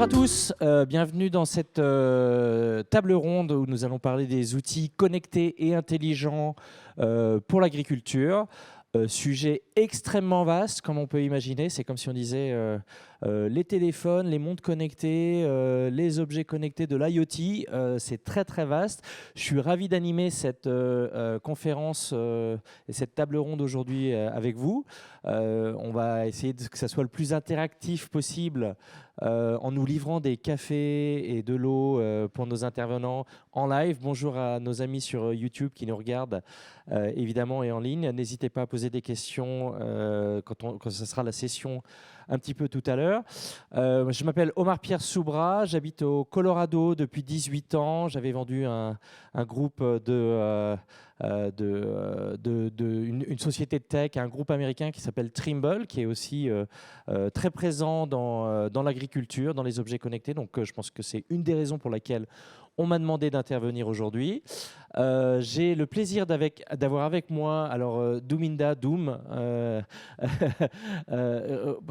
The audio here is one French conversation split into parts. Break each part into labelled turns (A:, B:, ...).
A: à tous, bienvenue dans cette table ronde où nous allons parler des outils connectés et intelligents pour l'agriculture. Sujet extrêmement vaste, comme on peut imaginer. C'est comme si on disait les téléphones, les montres connectées, les objets connectés de l'IoT. C'est très très vaste. Je suis ravi d'animer cette conférence et cette table ronde aujourd'hui avec vous. On va essayer que ça soit le plus interactif possible en nous livrant des cafés et de l'eau pour nos intervenants en live. Bonjour à nos amis sur YouTube qui nous regardent évidemment et en ligne. N'hésitez pas à poser des questions quand ce sera la session un petit peu tout à l'heure. Je m'appelle Omar-Pierre Soubra, j'habite au Colorado depuis 18 ans. J'avais vendu un groupe une société de tech, un groupe américain qui s'appelle Trimble, qui est aussi très présent dans l'agriculture, dans les objets connectés. Donc je pense que c'est une des raisons pour laquelle on m'a demandé d'intervenir aujourd'hui. J'ai le plaisir d'avoir avec moi Douminda Doum.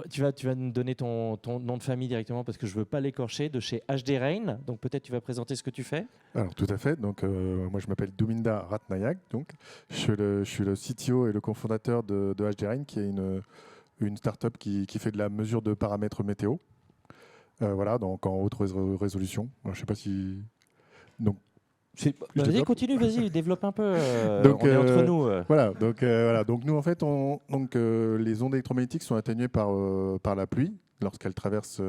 A: Tu vas nous donner ton nom de famille directement parce que je ne veux pas l'écorcher, de chez HD Rain. Donc peut-être tu vas présenter ce que tu fais.
B: Alors tout à fait. Donc moi je m'appelle Douminda Ratnayak. Donc je suis le CTO et le cofondateur de HD Rain, qui est une start-up qui fait de la mesure de paramètres météo. Voilà, donc en haute résolution. Alors, je sais pas si donc.
A: Vas-y, continue, vas-y, développe un peu.
B: Donc,
A: on est entre nous.
B: Voilà, donc nous en fait, les ondes électromagnétiques sont atténuées par la pluie lorsqu'elle traverse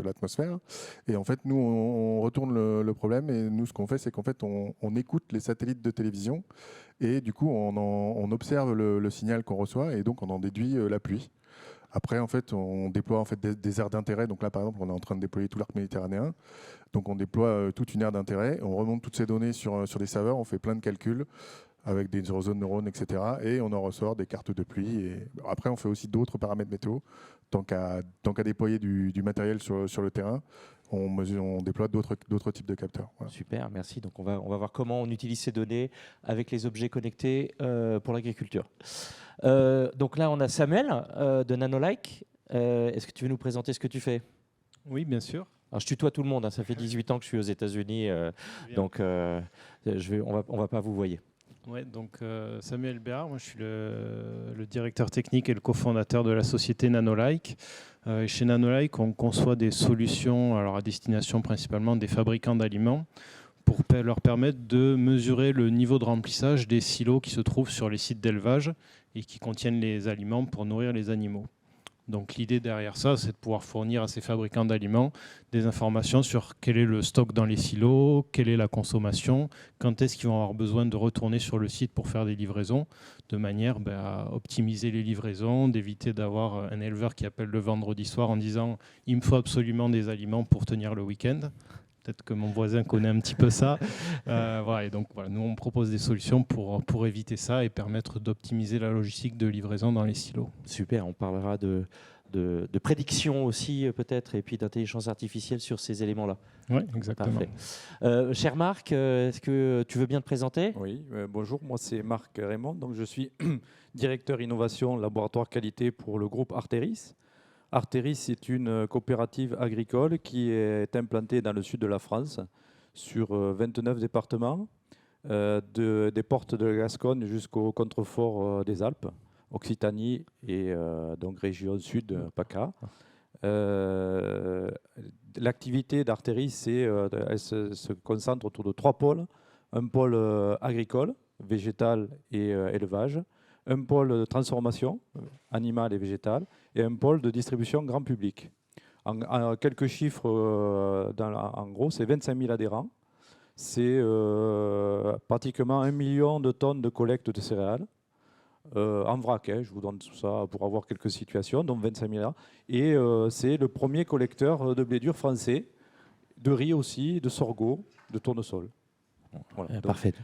B: l'atmosphère. Et en fait, nous, on retourne le problème. Et nous, ce qu'on fait, c'est qu'en fait, on écoute les satellites de télévision. Et du coup, on observe le signal qu'on reçoit. Et donc, on en déduit la pluie. Après, en fait, on déploie en fait des aires d'intérêt. Donc là, par exemple, on est en train de déployer tout l'arc méditerranéen. Donc, on déploie toute une aire d'intérêt. On remonte toutes ces données sur des serveurs. On fait plein de calculs avec des réseaux de neurones, etc. Et on en ressort des cartes de pluie. Et après, on fait aussi d'autres paramètres météo. Tant qu'à déployer du matériel sur le terrain, on déploie d'autres types de capteurs. Voilà.
A: Super, merci. Donc on va voir comment on utilise ces données avec les objets connectés pour l'agriculture. Donc là, on a Samuel de Nanolike. Est-ce que tu veux nous présenter ce que tu fais ?
C: Oui, bien sûr.
A: Alors, je tutoie tout le monde. Ça fait 18 ans que je suis aux États-Unis. Donc, on va pas vous voyer.
C: Ouais, donc Samuel Béard, moi je suis le directeur technique et le cofondateur de la société Nanolike. Chez Nanolike, on conçoit des solutions à destination principalement des fabricants d'aliments pour leur permettre de mesurer le niveau de remplissage des silos qui se trouvent sur les sites d'élevage et qui contiennent les aliments pour nourrir les animaux. Donc l'idée derrière ça, c'est de pouvoir fournir à ces fabricants d'aliments des informations sur quel est le stock dans les silos, quelle est la consommation, quand est-ce qu'ils vont avoir besoin de retourner sur le site pour faire des livraisons, de manière à optimiser les livraisons, d'éviter d'avoir un éleveur qui appelle le vendredi soir en disant « il me faut absolument des aliments pour tenir le week-end ». Peut-être que mon voisin connaît un petit peu ça. Voilà, et donc, voilà, nous, on propose des solutions pour éviter ça et permettre d'optimiser la logistique de livraison dans les silos.
A: Super, on parlera de prédiction aussi peut-être et puis d'intelligence artificielle sur ces éléments-là.
C: Oui, exactement.
A: Parfait. Cher Marc, est-ce que tu veux bien te présenter ?
D: Oui, bonjour, moi c'est Marc Raymond, donc je suis directeur innovation laboratoire qualité pour le groupe Arteris. Arteris, c'est une coopérative agricole qui est implantée dans le sud de la France sur 29 départements, des portes de la Gascogne jusqu'au contrefort des Alpes, Occitanie et donc région sud, PACA. L'activité d'Arteris, elle se concentre autour de 3 pôles. Un pôle agricole, végétal et élevage, un pôle de transformation animale et végétale et un pôle de distribution grand public. En quelques chiffres, en gros, c'est 25 000 adhérents. C'est pratiquement 1 million de tonnes de collecte de céréales. En vrac, je vous donne tout ça pour avoir quelques situations, donc 25 000 adhérents. Et c'est le premier collecteur de blé dur français, de riz aussi, de sorgho, de tournesol. Voilà.
A: Parfait.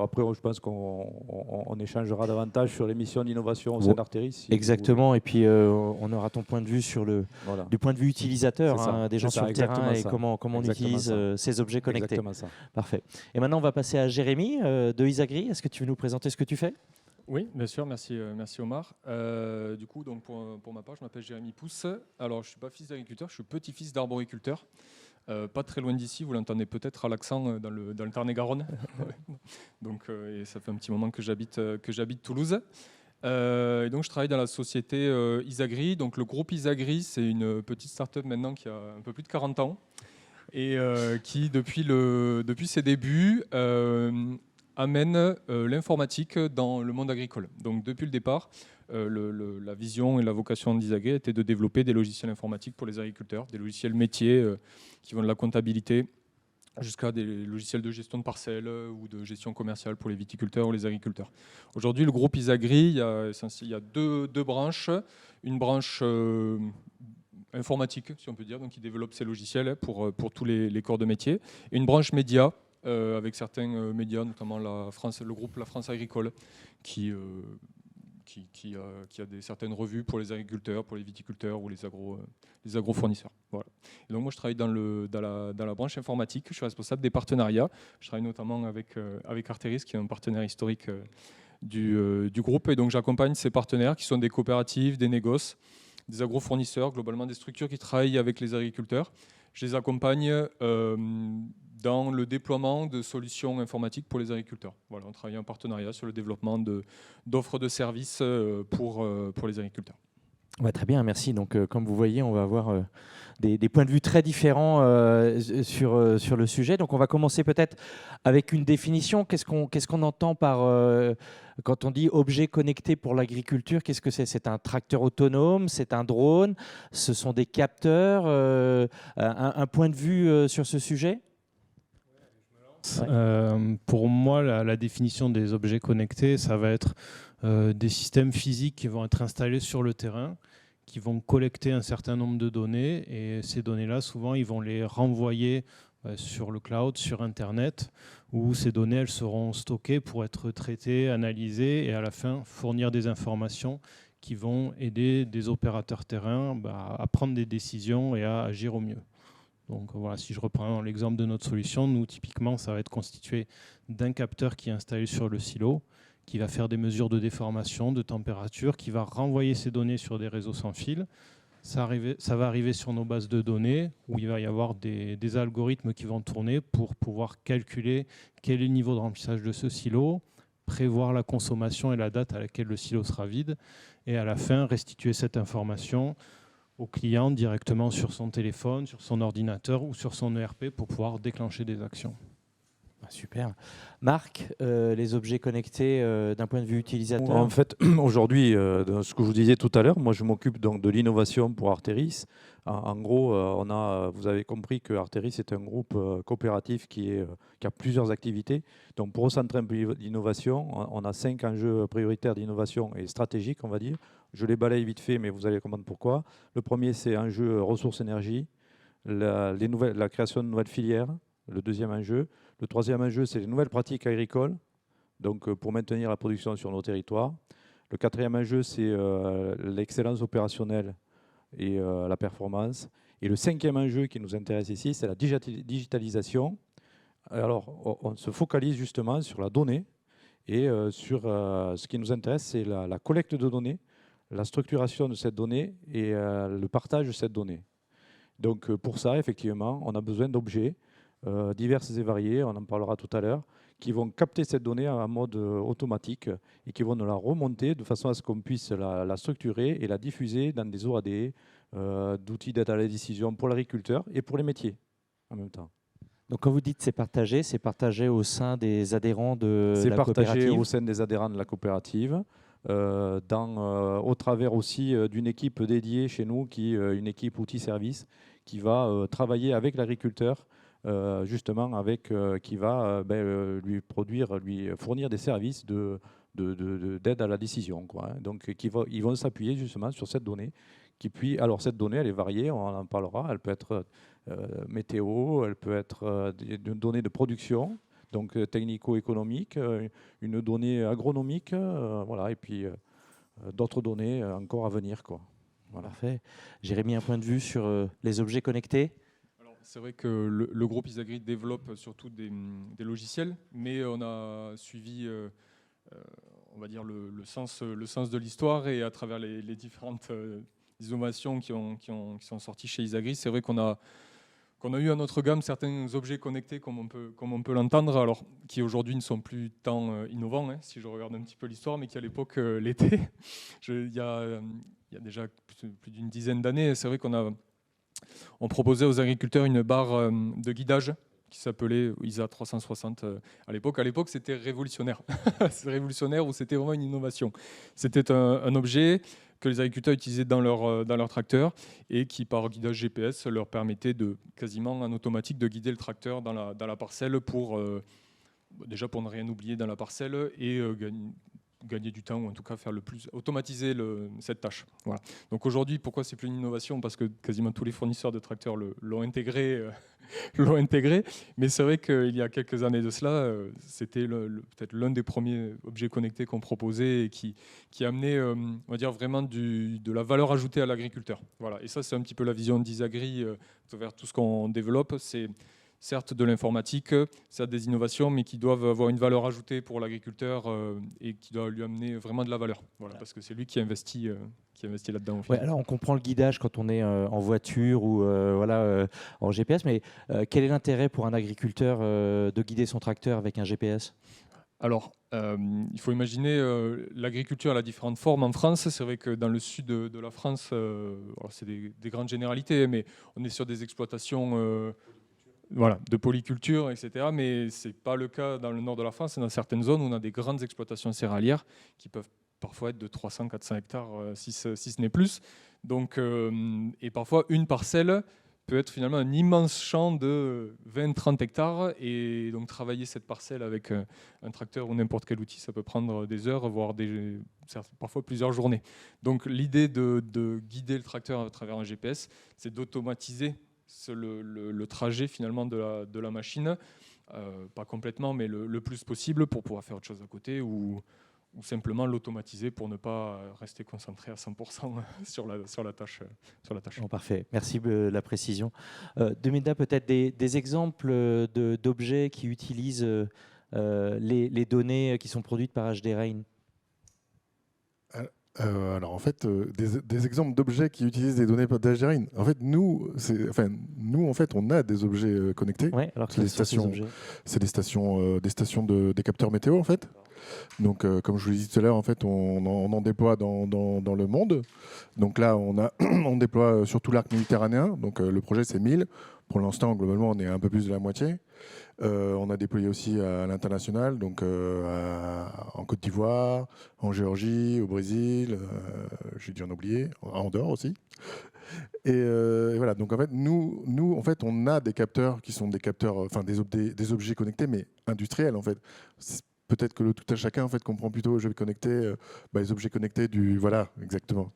D: Après, je pense qu'on échangera davantage sur les missions d'innovation au sein d'Arteris.
A: Exactement, et puis on aura ton point de vue du point de vue utilisateur, des gens sur le terrain et comment on utilise ces objets connectés.
D: Exactement ça.
A: Parfait. Et maintenant, on va passer à Jérémy de Isagri. Est-ce que tu veux nous présenter ce que tu fais ?
E: Oui, bien sûr, merci Omar. Du coup, donc pour ma part, je m'appelle Jérémy Pousse. Alors, je ne suis pas fils d'agriculteur, je suis petit-fils d'arboriculteur. Pas très loin d'ici, vous l'entendez peut-être à l'accent dans le Tarn-et-Garonne. Donc, et ça fait un petit moment que j'habite Toulouse. Et donc, je travaille dans la société Isagri. Donc, le groupe Isagri, c'est une petite start-up maintenant qui a un peu plus de 40 ans et qui, depuis ses débuts, amène l'informatique dans le monde agricole. Donc, depuis le départ, la vision et la vocation d'Isagri était de développer des logiciels informatiques pour les agriculteurs, des logiciels métiers qui vont de la comptabilité jusqu'à des logiciels de gestion de parcelles ou de gestion commerciale pour les viticulteurs ou les agriculteurs. Aujourd'hui, le groupe Isagri, il y a deux branches. Une branche informatique, si on peut dire, donc qui développe ces logiciels pour tous les corps de métier. Et une branche média, avec certains médias, notamment le groupe La France Agricole, qui a certaines revues pour les agriculteurs, pour les viticulteurs ou les agrofournisseurs. Voilà. Et donc moi, je travaille dans la branche informatique. Je suis responsable des partenariats. Je travaille notamment avec Arteris, qui est un partenaire historique du groupe. Et donc j'accompagne ces partenaires qui sont des coopératives, des négoces, des agrofournisseurs, globalement des structures qui travaillent avec les agriculteurs. Je les accompagne dans le déploiement de solutions informatiques pour les agriculteurs. Voilà, on travaille en partenariat sur le développement d'offres de services pour les agriculteurs.
A: Ouais, très bien, merci. Donc, comme vous voyez, on va avoir des points de vue très différents sur le sujet. Donc, on va commencer peut-être avec une définition. Qu'est-ce qu'on entend par, quand on dit objet connecté pour l'agriculture, qu'est-ce que c'est? C'est un tracteur autonome, c'est un drone, ce sont des capteurs. Un point de vue sur ce sujet?
C: Pour moi, la définition des objets connectés, ça va être des systèmes physiques qui vont être installés sur le terrain, qui vont collecter un certain nombre de données, et ces données-là, souvent, ils vont les renvoyer sur le cloud, sur Internet, où ces données, elles seront stockées pour être traitées, analysées, et à la fin, fournir des informations qui vont aider des opérateurs terrain à prendre des décisions et à agir au mieux. Donc voilà, si je reprends l'exemple de notre solution, nous, typiquement, ça va être constitué d'un capteur qui est installé sur le silo, qui va faire des mesures de déformation, de température, qui va renvoyer ces données sur des réseaux sans fil. Ça va arriver sur nos bases de données, où il va y avoir des algorithmes qui vont tourner pour pouvoir calculer quel est le niveau de remplissage de ce silo, prévoir la consommation et la date à laquelle le silo sera vide, et à la fin, restituer cette information au client directement sur son téléphone, sur son ordinateur ou sur son ERP pour pouvoir déclencher des actions.
A: Super. Marc, les objets connectés d'un point de vue utilisateur?
D: En fait, aujourd'hui, ce que je vous disais tout à l'heure, moi je m'occupe donc de l'innovation pour Arteris. En gros, vous avez compris que Arteris est un groupe coopératif qui a plusieurs activités. Donc pour recentrer un peu l'innovation, on a 5 enjeux prioritaires d'innovation et stratégiques, on va dire. Je les balaye vite fait, mais vous allez comprendre pourquoi. Le premier, c'est enjeu ressources énergie, la création de nouvelles filières. Le deuxième enjeu. Le troisième enjeu, c'est les nouvelles pratiques agricoles, donc pour maintenir la production sur nos territoires. Le quatrième enjeu, c'est l'excellence opérationnelle et la performance. Et le cinquième enjeu qui nous intéresse ici, c'est la digitalisation. Alors, on se focalise justement sur la donnée et sur ce qui nous intéresse, c'est la collecte de données, la structuration de cette donnée et le partage de cette donnée. Donc, pour ça, effectivement, on a besoin d'objets diverses et variées, on en parlera tout à l'heure, qui vont capter cette donnée en mode automatique et qui vont nous la remonter de façon à ce qu'on puisse la structurer et la diffuser dans des OAD, d'outils d'aide à la décision pour l'agriculteur et pour les métiers en même temps.
A: Donc quand vous dites c'est partagé au sein des adhérents de la coopérative?
D: C'est partagé au sein des adhérents de la coopérative, au travers aussi d'une équipe dédiée chez nous, une équipe outils-services, qui va travailler avec l'agriculteur, justement qui va lui fournir des services d'aide à la décision, quoi. Donc ils vont s'appuyer justement sur cette donnée. Alors cette donnée, elle est variée, on en parlera. Elle peut être météo, elle peut être une donnée de production, donc technico-économique, une donnée agronomique, voilà, et puis d'autres données encore à venir, quoi. Voilà.
A: Parfait. Jérémy, un point de vue sur les objets connectés?
E: C'est vrai que le groupe Isagri développe surtout des logiciels, mais on a suivi on va dire le sens de l'histoire, et à travers les différentes innovations qui sont sorties chez Isagri, c'est vrai qu'on a eu à notre gamme certains objets connectés, comme on peut l'entendre, alors qui aujourd'hui ne sont plus tant innovants, hein, si je regarde un petit peu l'histoire, mais qui à l'époque l'étaient. Il y a déjà plus d'une dizaine d'années, c'est vrai on proposait aux agriculteurs une barre de guidage qui s'appelait ISA 360 à l'époque. À l'époque, c'était révolutionnaire. C'est révolutionnaire, ou c'était vraiment une innovation. C'était un objet que les agriculteurs utilisaient dans leur tracteur, et qui, par guidage GPS, leur permettait quasiment en automatique de guider le tracteur dans la parcelle déjà pour ne rien oublier dans la parcelle, et gagner du temps, ou en tout cas automatiser cette tâche. Voilà. Donc aujourd'hui, pourquoi c'est plus une innovation? Parce que quasiment tous les fournisseurs de tracteurs l'ont intégré. L'ont intégré, mais c'est vrai qu'il y a quelques années de cela, c'était peut-être l'un des premiers objets connectés qu'on proposait, et qui amenait, on va dire, vraiment de la valeur ajoutée à l'agriculteur. Voilà. Et ça, c'est un petit peu la vision d'Isagri vers tout ce qu'on développe. C'est certes de l'informatique, certes des innovations, mais qui doivent avoir une valeur ajoutée pour l'agriculteur, et qui doivent lui amener vraiment de la valeur. Voilà, parce que c'est lui qui investit là-dedans.
A: Ouais, alors on comprend le guidage quand on est en voiture ou en GPS, mais quel est l'intérêt pour un agriculteur de guider son tracteur avec un GPS?
E: Alors, il faut imaginer l'agriculture à différentes formes en France. C'est vrai que dans le sud de la France, c'est des grandes généralités, mais on est sur des exploitations de polyculture, etc. Mais ce n'est pas le cas dans le nord de la France. Et dans certaines zones où on a des grandes exploitations céréalières qui peuvent parfois être de 300-400 hectares, si ce n'est plus. Donc, et parfois, une parcelle peut être finalement un immense champ de 20-30 hectares. Et donc, travailler cette parcelle avec un tracteur ou n'importe quel outil, ça peut prendre des heures, voire parfois plusieurs journées. Donc, l'idée de guider le tracteur à travers un GPS, c'est d'automatiser le trajet finalement de la machine, pas complètement, mais le plus possible, pour pouvoir faire autre chose à côté, ou simplement l'automatiser pour ne pas rester concentré à 100% sur la tâche.
A: Oh, parfait, merci de la précision. Demida, peut-être des exemples d'objets qui utilisent les données qui sont produites par HD Rain?
B: Alors en fait, des exemples d'objets qui utilisent des données d'HD Rain. En fait, nous, en fait, on a des objets connectés.
A: Ouais, alors
B: c'est des stations, des capteurs météo en fait. Donc, comme je vous l'ai dit tout à l'heure, en fait, on en déploie dans le monde. Donc là, on déploie sur tout l'arc méditerranéen. Donc le projet, c'est 1000. Pour l'instant, globalement, on est un peu plus de la moitié. On a déployé aussi à l'international, donc en Côte d'Ivoire, en Géorgie, au Brésil, j'ai dû en oublier, à Andorre aussi. Et voilà, donc en fait, nous, en fait, on a des capteurs qui sont des capteurs, enfin des objets connectés, mais industriels en fait. Peut-être que le tout à chacun en fait comprend plutôt les objets connectés, les objets connectés voilà, exactement.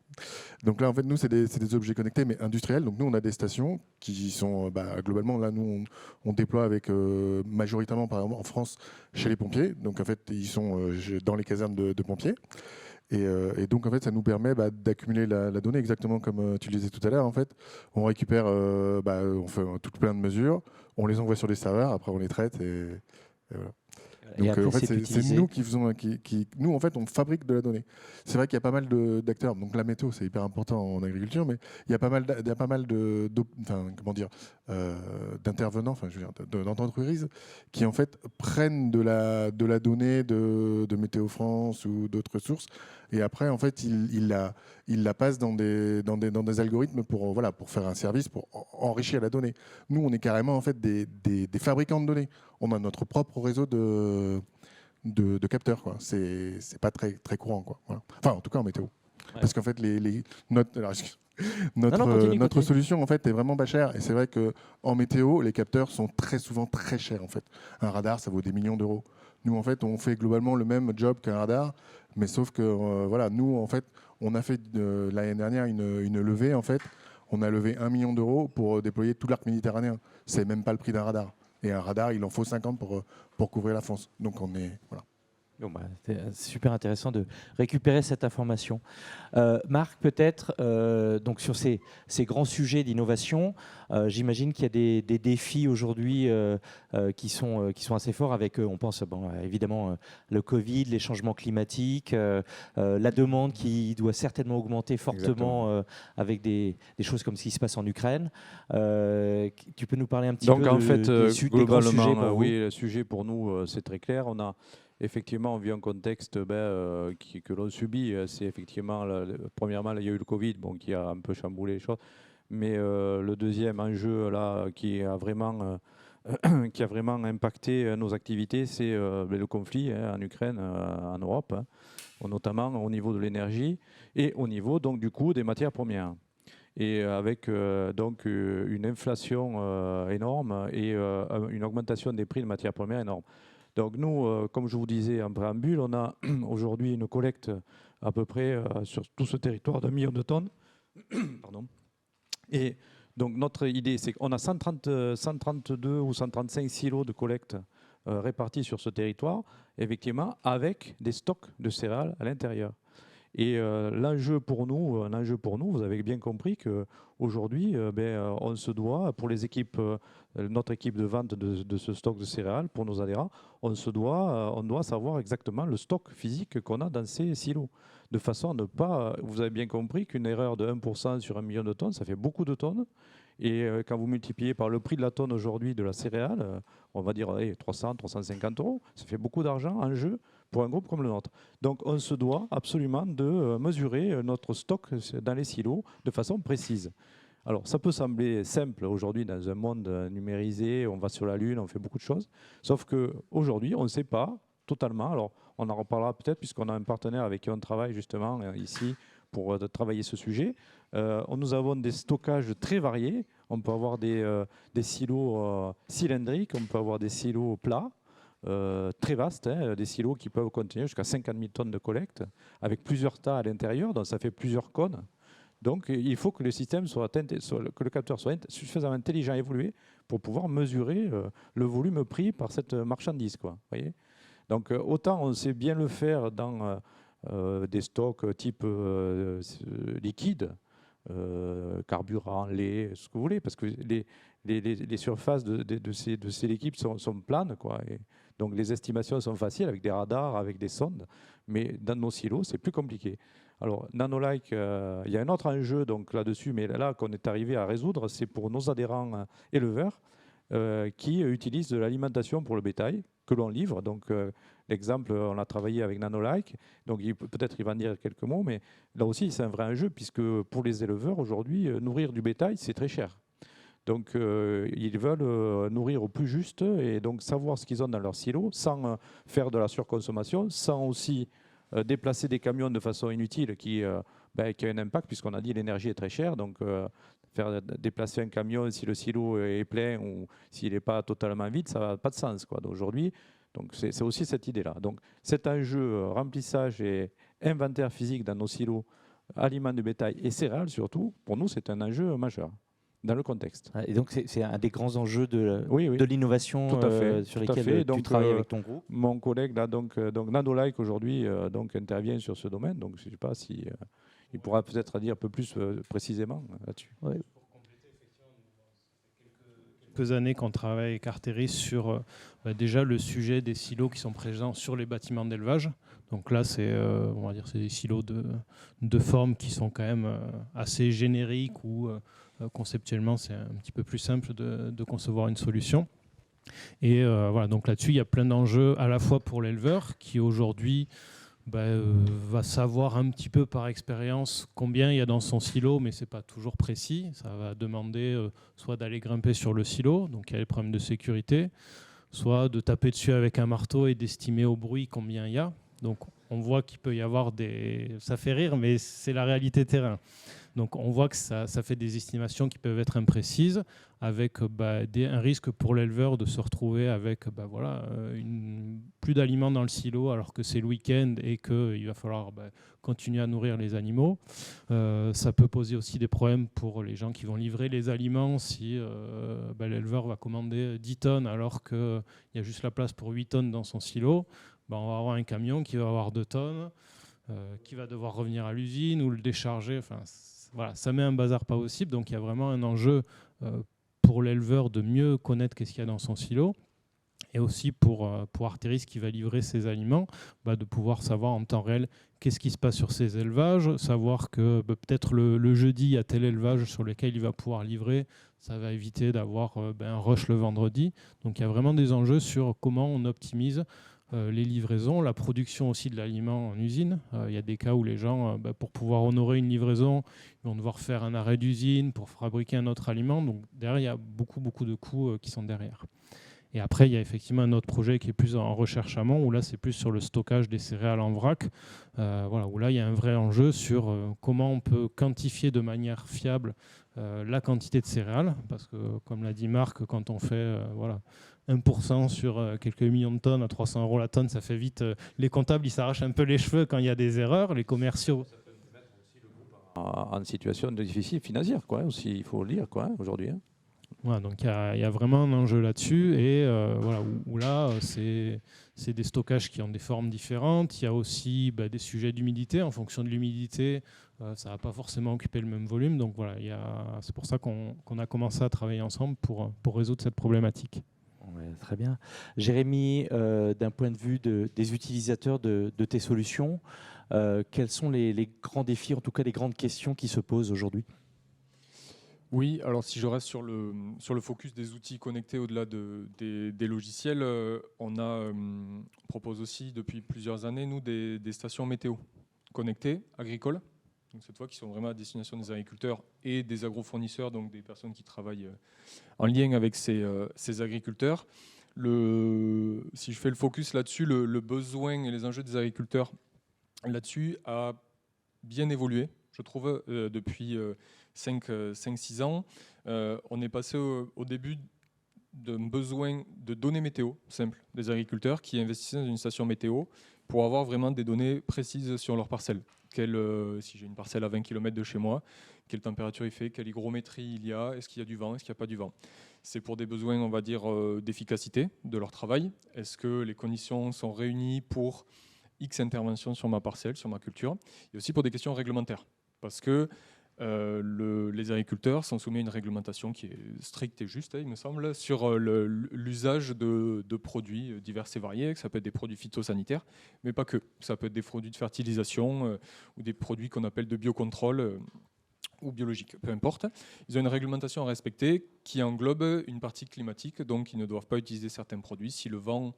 B: Donc là en fait nous c'est des objets connectés mais industriels. Donc nous on a des stations qui sont globalement là nous on déploie avec majoritairement par exemple en France chez les pompiers. Donc en fait ils sont dans les casernes de pompiers. Et donc en fait ça nous permet d'accumuler la donnée exactement comme tu le disais tout à l'heure en fait. On récupère, on fait tout plein de mesures, on les envoie sur des serveurs, après on les traite et voilà. Donc
A: après,
B: en fait, c'est nous qui faisons, nous en fait, on fabrique de la donnée. C'est vrai qu'il y a pas mal d'acteurs. Donc la météo, c'est hyper important en agriculture, mais il y a pas mal d'intervenants, enfin je veux dire, d'entreprises qui en fait prennent de la donnée de Météo France ou d'autres sources, et après en fait ils la passent dans des algorithmes pour faire un service, pour enrichir la donnée. Nous, on est carrément en fait des fabricants de données. On a notre propre réseau de capteurs, quoi. C'est pas très courant, quoi. Voilà. Enfin, en tout cas en météo. Ouais. Parce qu'en fait, notre solution en fait est vraiment pas chère. Et c'est vrai qu'en météo, les capteurs sont très souvent très chers en fait. Un radar, ça vaut des millions d'euros. Nous, en fait, on fait globalement le même job qu'un radar, mais sauf que nous, en fait, on a fait l'année dernière une levée, en fait. On a levé 1 million d'euros pour déployer tout l'arc méditerranéen. C'est même pas le prix d'un radar. Et un radar, il en faut 50 pour couvrir la France. Donc on est voilà.
A: Bon, bah, c'est super intéressant de récupérer cette information. Marc, peut-être, donc sur ces grands sujets d'innovation, j'imagine qu'il y a des défis aujourd'hui qui sont assez forts avec, on pense évidemment le Covid, les changements climatiques, la demande qui doit certainement augmenter fortement avec des choses comme ce qui se passe en Ukraine. Tu peux nous parler un petit peu
D: Donc en fait,
A: des grands sujets
D: globalement,
A: pour vous?
D: oui, le sujet pour nous, c'est très clair. Effectivement, on vit un contexte que l'on subit. C'est effectivement, premièrement, il y a eu le Covid qui a un peu chamboulé les choses. Mais le deuxième enjeu là, qui a vraiment impacté nos activités, c'est le conflit en Ukraine, en Europe, notamment au niveau de l'énergie et au niveau donc, du coût des matières premières. Et avec donc une inflation énorme et une augmentation des prix de matières premières énorme. Donc nous, comme je vous disais en préambule, on a aujourd'hui une collecte à peu près sur tout ce territoire d'1 million de tonnes. Pardon. Et donc notre idée, c'est qu'on a 132 ou 135 silos de collecte répartis sur ce territoire, effectivement, avec des stocks de céréales à l'intérieur. Et l'enjeu pour nous, vous avez bien compris qu'aujourd'hui, on se doit, pour les équipes, notre équipe de vente de ce stock de céréales, pour nos adhérents, on doit savoir exactement le stock physique qu'on a dans ces silos. De façon à ne pas, vous avez bien compris qu'une erreur de 1% sur 1 million de tonnes, ça fait beaucoup de tonnes. Et quand vous multipliez par le prix de la tonne aujourd'hui de la céréale, on va dire 300, 350 €, ça fait beaucoup d'argent en jeu pour un groupe comme le nôtre. Donc on se doit absolument de mesurer notre stock dans les silos de façon précise. Alors ça peut sembler simple aujourd'hui dans un monde numérisé, on va sur la Lune, on fait beaucoup de choses, sauf qu'aujourd'hui on ne sait pas totalement. Alors on en reparlera peut-être puisqu'on a un partenaire avec qui on travaille justement ici pour travailler ce sujet. Nous avons des stockages très variés. On peut avoir des silos cylindriques, on peut avoir des silos plats, très vastes, des silos qui peuvent contenir jusqu'à 50 000 tonnes de collecte, avec plusieurs tas à l'intérieur, donc ça fait plusieurs cônes. Donc il faut que le système que le capteur soit suffisamment intelligent et évolué pour pouvoir mesurer le volume pris par cette marchandise, quoi, voyez. Donc autant on sait bien le faire dans des stocks type liquide, carburant, lait, ce que vous voulez, parce que les surfaces de ces liquides sont planes, quoi. Et donc les estimations sont faciles avec des radars, avec des sondes, mais dans nos silos, c'est plus compliqué. Alors, Nanolike, il y a un autre enjeu donc, là-dessus, mais là qu'on est arrivé à résoudre, c'est pour nos adhérents éleveurs qui utilisent de l'alimentation pour le bétail que l'on livre. Donc, l'exemple, on a travaillé avec Nanolike, donc peut-être il va en dire quelques mots, mais là aussi, c'est un vrai enjeu, puisque pour les éleveurs, aujourd'hui, nourrir du bétail, c'est très cher. Donc, ils veulent nourrir au plus juste et donc savoir ce qu'ils ont dans leur silo sans faire de la surconsommation, sans aussi déplacer des camions de façon inutile qui a un impact, puisqu'on a dit l'énergie est très chère. Donc, faire déplacer un camion si le silo est plein ou s'il n'est pas totalement vide, ça n'a pas de sens, quoi. Aujourd'hui, donc c'est aussi cette idée-là. Donc, cet enjeu remplissage et inventaire physique dans nos silos, aliments de bétail et céréales surtout, pour nous, c'est un enjeu majeur dans le contexte.
A: Et donc, c'est un des grands enjeux de l'innovation sur lesquels tu travailles avec ton groupe.
D: Mon collègue, là, donc Nanolike, aujourd'hui, intervient sur ce domaine. Donc, je ne sais pas si il pourra peut-être dire un peu plus précisément là-dessus.
A: Ouais.
C: Quelques années qu'on travaille avec Arteris sur déjà le sujet des silos qui sont présents sur les bâtiments d'élevage. Donc là, on va dire c'est des silos de forme qui sont quand même assez génériques ou conceptuellement, c'est un petit peu plus simple de concevoir une solution. Et voilà, donc là-dessus, il y a plein d'enjeux à la fois pour l'éleveur qui aujourd'hui va savoir un petit peu par expérience combien il y a dans son silo, mais ce n'est pas toujours précis. Ça va demander soit d'aller grimper sur le silo, donc il y a les problèmes de sécurité, soit de taper dessus avec un marteau et d'estimer au bruit combien il y a. Donc on voit qu'il peut y avoir ça fait rire, mais c'est la réalité terrain. Donc on voit que ça fait des estimations qui peuvent être imprécises, avec un risque pour l'éleveur de se retrouver avec plus d'aliments dans le silo alors que c'est le week-end et qu'il va falloir continuer à nourrir les animaux. Ça peut poser aussi des problèmes pour les gens qui vont livrer les aliments si l'éleveur va commander 10 tonnes alors qu'il y a juste la place pour 8 tonnes dans son silo. ben, on va avoir un camion qui va avoir 2 tonnes, qui va devoir revenir à l'usine ou le décharger. Enfin, voilà, ça met un bazar pas possible. Donc il y a vraiment un enjeu pour l'éleveur de mieux connaître qu'est-ce qu'il y a dans son silo. Et aussi pour Arteris qui va livrer ses aliments, bah, de pouvoir savoir en temps réel qu'est-ce qui se passe sur ses élevages, savoir que bah, peut-être le jeudi, il y a tel élevage sur lequel il va pouvoir livrer, ça va éviter d'avoir un rush le vendredi. Donc il y a vraiment des enjeux sur comment on optimise les livraisons, la production aussi de l'aliment en usine. Il y a des cas où les gens, pour pouvoir honorer une livraison, ils vont devoir faire un arrêt d'usine pour fabriquer un autre aliment. Donc derrière, il y a beaucoup de coûts qui sont derrière. Et après, il y a effectivement un autre projet qui est plus en recherche amont, où là, c'est plus sur le stockage des céréales en vrac, voilà, où là, il y a un vrai enjeu sur comment on peut quantifier de manière fiable la quantité de céréales, parce que, comme l'a dit Marc, quand on fait 1% sur quelques millions de tonnes à 300 € la tonne, ça fait vite... les comptables, ils s'arrachent un peu les cheveux quand il y a des erreurs, les commerciaux...
D: En situation de difficile financière, quoi, aussi, il faut le dire, quoi, aujourd'hui. Hein.
C: Voilà, donc il y a vraiment un enjeu là-dessus et voilà, où là, c'est des stockages qui ont des formes différentes. Il y a aussi des sujets d'humidité. En fonction de l'humidité, ça ne va pas forcément occuper le même volume. Donc voilà, c'est pour ça qu'on a commencé à travailler ensemble pour résoudre cette problématique.
A: Ouais, très bien. Jérémy, d'un point de vue des utilisateurs de tes solutions, quels sont les grands défis, en tout cas les grandes questions qui se posent aujourd'hui ?
E: Oui, alors si je reste sur le focus des outils connectés au-delà des logiciels, on propose aussi depuis plusieurs années, nous, des stations météo connectées, agricoles, donc cette fois qui sont vraiment à destination des agriculteurs et des agrofournisseurs, donc des personnes qui travaillent en lien avec ces agriculteurs. Si je fais le focus là-dessus, le besoin et les enjeux des agriculteurs là-dessus a bien évolué, je trouve, depuis 5-6 ans. On est passé au début d'un besoin de données météo simples des agriculteurs qui investissaient dans une station météo pour avoir vraiment des données précises sur leur parcelle. Si j'ai une parcelle à 20 km de chez moi, quelle température il fait, quelle hygrométrie il y a, est-ce qu'il y a du vent, est-ce qu'il n'y a pas du vent. C'est pour des besoins, on va dire, d'efficacité de leur travail. Est-ce que les conditions sont réunies pour X interventions sur ma parcelle, sur ma culture, et aussi pour des questions réglementaires. Parce que les agriculteurs sont soumis à une réglementation qui est stricte et juste, il me semble, sur l'usage de produits divers et variés. Ça peut être des produits phytosanitaires, mais pas que. Ça peut être des produits de fertilisation ou des produits qu'on appelle de biocontrôle ou biologiques, peu importe. Ils ont une réglementation à respecter qui englobe une partie climatique, donc ils ne doivent pas utiliser certains produits si le vent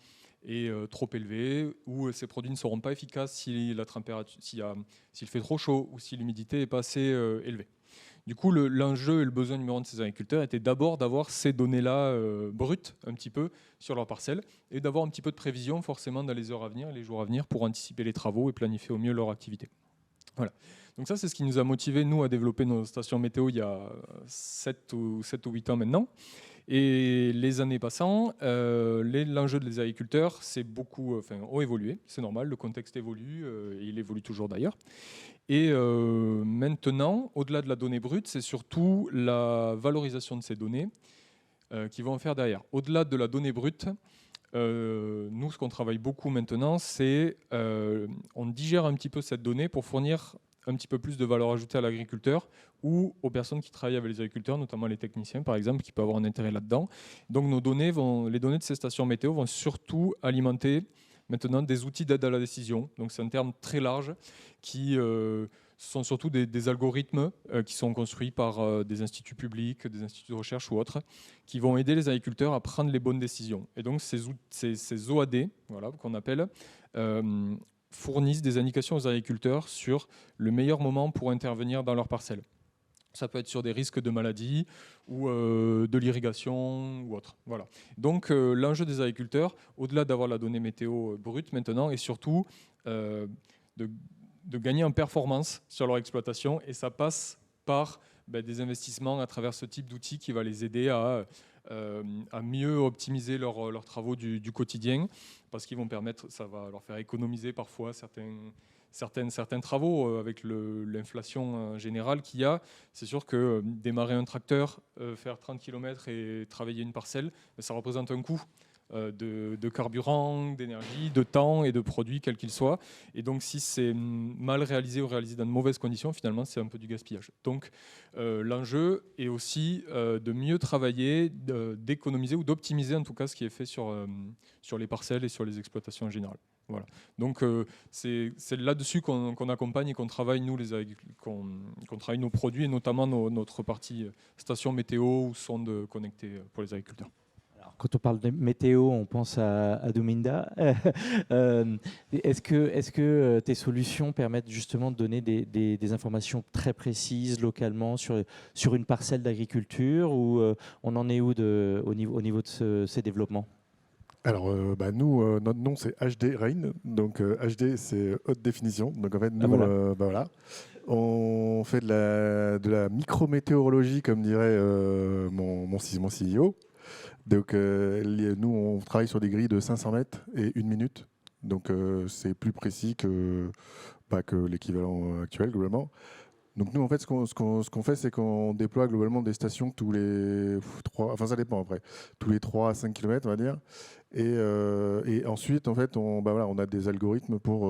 E: est trop élevé, ou ces produits ne seront pas efficaces si la température, s'il fait trop chaud ou si l'humidité n'est pas assez élevée. Du coup, l'enjeu et le besoin numéro 1 de ces agriculteurs était d'abord d'avoir ces données-là brutes un petit peu sur leur parcelle et d'avoir un petit peu de prévision forcément dans les heures à venir et les jours à venir pour anticiper les travaux et planifier au mieux leur activité. Voilà. Donc ça, c'est ce qui nous a motivés, nous, à développer nos stations météo il y a 7 ou 8 ans maintenant. Et les années passant, l'enjeu des agriculteurs ont évolué. C'est normal, le contexte évolue, et il évolue toujours d'ailleurs. Et maintenant, au-delà de la donnée brute, c'est surtout la valorisation de ces données qui vont en faire derrière. Au-delà de la donnée brute, nous, ce qu'on travaille beaucoup maintenant, c'est on digère un petit peu cette donnée pour fournir un petit peu plus de valeur ajoutée à l'agriculteur ou aux personnes qui travaillent avec les agriculteurs, notamment les techniciens par exemple, qui peuvent avoir un intérêt là-dedans. Donc les données de ces stations météo vont surtout alimenter maintenant des outils d'aide à la décision. Donc c'est un terme très large qui sont surtout des algorithmes qui sont construits par des instituts publics, des instituts de recherche ou autres, qui vont aider les agriculteurs à prendre les bonnes décisions. Et donc ces OAD, voilà, qu'on appelle, fournissent des indications aux agriculteurs sur le meilleur moment pour intervenir dans leur parcelle. Ça peut être sur des risques de maladie ou de l'irrigation ou autre. Voilà. Donc l'enjeu des agriculteurs, au-delà d'avoir la donnée météo brute maintenant, est surtout de gagner en performance sur leur exploitation, et ça passe par des investissements à travers ce type d'outils qui va les aider à mieux optimiser leurs travaux du quotidien, parce qu'ils vont permettre, ça va leur faire économiser parfois certains travaux avec l'inflation générale qu'il y a. C'est sûr que démarrer un tracteur, faire 30 km et travailler une parcelle, ça représente un coût de carburant, d'énergie, de temps et de produits, quels qu'ils soient. Et donc, si c'est mal réalisé ou réalisé dans de mauvaises conditions, finalement, c'est un peu du gaspillage. Donc, l'enjeu est aussi de mieux travailler, d'économiser ou d'optimiser en tout cas ce qui est fait sur les parcelles et sur les exploitations en général. Voilà. Donc, c'est là-dessus qu'on accompagne et qu'on travaille, nous, qu'on travaille nos produits et notamment notre partie station météo ou sonde connectée pour les agriculteurs.
A: Alors, quand on parle de météo, on pense à Dominda. Est-ce que tes solutions permettent justement de donner des informations très précises localement sur une parcelle d'agriculture, ou on en est où au niveau de ces développements?
B: Alors, nous, notre nom, c'est HD Rain. Donc, HD, c'est haute définition. Donc, en fait, nous, voilà. On fait de la micrométéorologie, comme dirait mon CEO. Donc, nous, on travaille sur des grilles de 500 mètres et 1 minute. Donc, c'est plus précis que l'équivalent actuel, globalement. Donc, nous, en fait, ce qu'on fait, c'est qu'on déploie globalement des stations tous les 3, enfin, ça dépend après, tous les 3 à 5 km, on va dire. Et ensuite, en fait, on a des algorithmes pour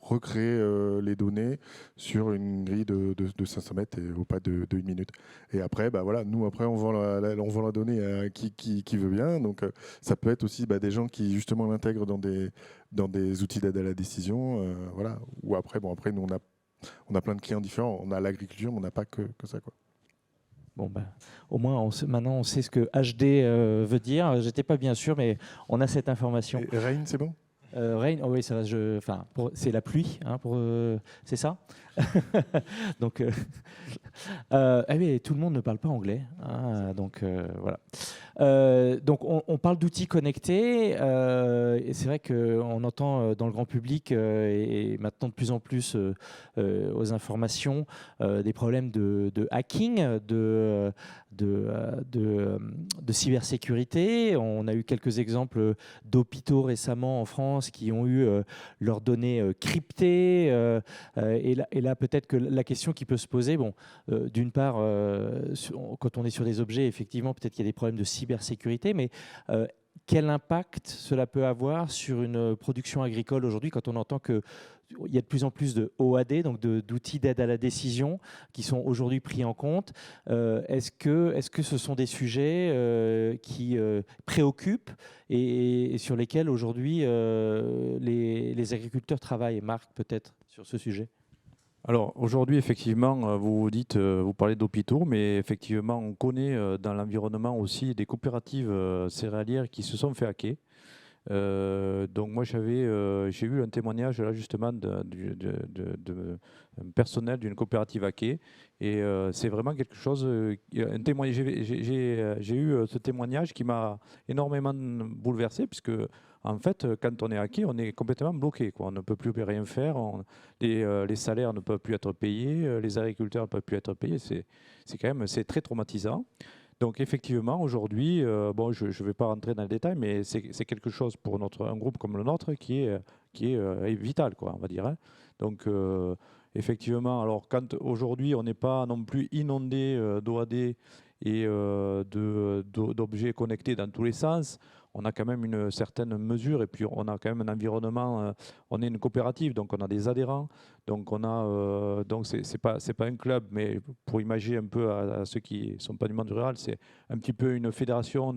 B: recréer les données sur une grille de 500 mètres et au pas de 1 minute. Et après, nous, après, on vend la donnée à qui veut bien. Donc, ça peut être aussi des gens qui, justement, l'intègrent dans des outils d'aide à la décision. Voilà. Ou après, nous, on a plein de clients différents. On a l'agriculture, mais on n'a pas que ça, quoi.
A: Bon, au moins, maintenant, on sait ce que HD veut dire. J'étais pas bien sûr, mais on a cette information.
B: Et Rain, c'est bon?
A: Rain, oh oui, ça va. C'est la pluie, hein, c'est ça. Donc, oui, tout le monde ne parle pas anglais, hein, donc voilà. Donc, on parle d'outils connectés, et c'est vrai qu'on entend dans le grand public et maintenant de plus en plus aux informations des problèmes de hacking, de cybersécurité. On a eu quelques exemples d'hôpitaux récemment en France qui ont eu leurs données cryptées. Et là, peut-être que la question qui peut se poser, d'une part, quand on est sur des objets, effectivement, peut-être qu'il y a des problèmes de cybersécurité, mais quel impact cela peut avoir sur une production agricole aujourd'hui, quand on entend qu'il y a de plus en plus de OAD, donc d'outils d'aide à la décision, qui sont aujourd'hui pris en compte. Est-ce que ce sont des sujets qui préoccupent et sur lesquels aujourd'hui les agriculteurs travaillent? Marc, peut-être, sur ce sujet?
D: Alors aujourd'hui, effectivement, vous parlez d'hôpitaux, mais effectivement, on connaît dans l'environnement aussi des coopératives céréalières qui se sont fait hacker. Donc moi, j'ai eu un témoignage là justement de personnel d'une coopérative hackée, et c'est vraiment quelque chose. Un témoignage, j'ai eu ce témoignage qui m'a énormément bouleversé, puisque en fait, quand on est hacké, on est complètement bloqué, quoi. On ne peut plus rien faire. Les salaires ne peuvent plus être payés, les agriculteurs ne peuvent plus être payés. C'est très traumatisant. Donc effectivement, aujourd'hui, je ne vais pas rentrer dans le détail, mais c'est quelque chose pour un groupe comme le nôtre qui est vital, quoi, on va dire, hein. Donc effectivement, alors quand aujourd'hui on n'est pas non plus inondé d'OAD et d'objets connectés dans tous les sens, on a quand même une certaine mesure, et puis on a quand même un environnement. On est une coopérative, donc on a des adhérents, donc c'est pas un club, mais pour imaginer un peu à ceux qui sont pas du monde rural, c'est un petit peu une fédération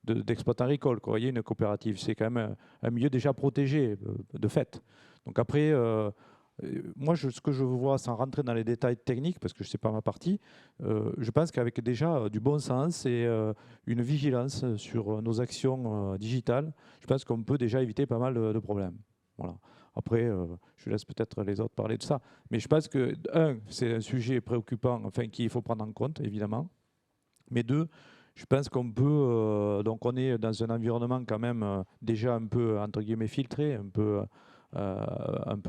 D: d'exploitants agricoles, quoi. Vous voyez, une coopérative, c'est quand même un milieu déjà protégé de fait. Donc après, moi, ce que je vois, sans rentrer dans les détails techniques, parce que ce n'est pas ma partie, je pense qu'avec déjà du bon sens et une vigilance sur nos actions digitales, je pense qu'on peut déjà éviter pas mal de problèmes. Voilà. Après, je laisse peut-être les autres parler de ça. Mais je pense que, c'est un sujet préoccupant, enfin, qu'il faut prendre en compte, évidemment. Mais deux, je pense qu'on peut... donc on est dans un environnement quand même déjà un peu, entre guillemets, filtré, un peu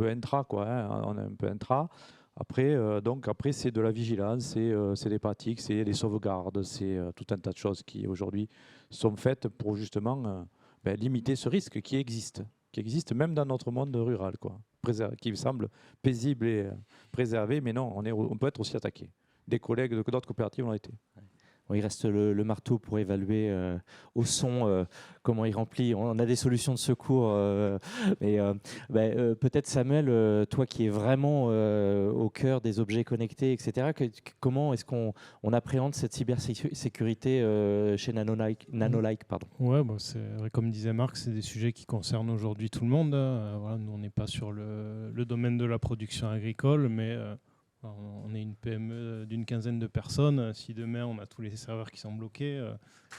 D: intra, quoi, hein, on est un peu intra. Après, c'est de la vigilance, c'est des pratiques, c'est des sauvegardes, c'est tout un tas de choses qui aujourd'hui sont faites pour justement limiter ce risque qui existe même dans notre monde rural, quoi, qui semble paisible et préservé, mais non, on peut être aussi attaqué. Des collègues d'autres coopératives l'ont été.
A: Bon, il reste le marteau pour évaluer au son comment il remplit. On a des solutions de secours, mais peut-être Samuel, toi qui es vraiment au cœur des objets connectés, etc., comment est-ce qu'on appréhende cette cybersécurité chez Nanolike, pardon.
C: Ouais, c'est vrai, comme disait Marc, c'est des sujets qui concernent aujourd'hui tout le monde. Voilà, nous, on n'est pas sur le domaine de la production agricole, mais on est une PME d'une quinzaine de personnes. Si demain on a tous les serveurs qui sont bloqués,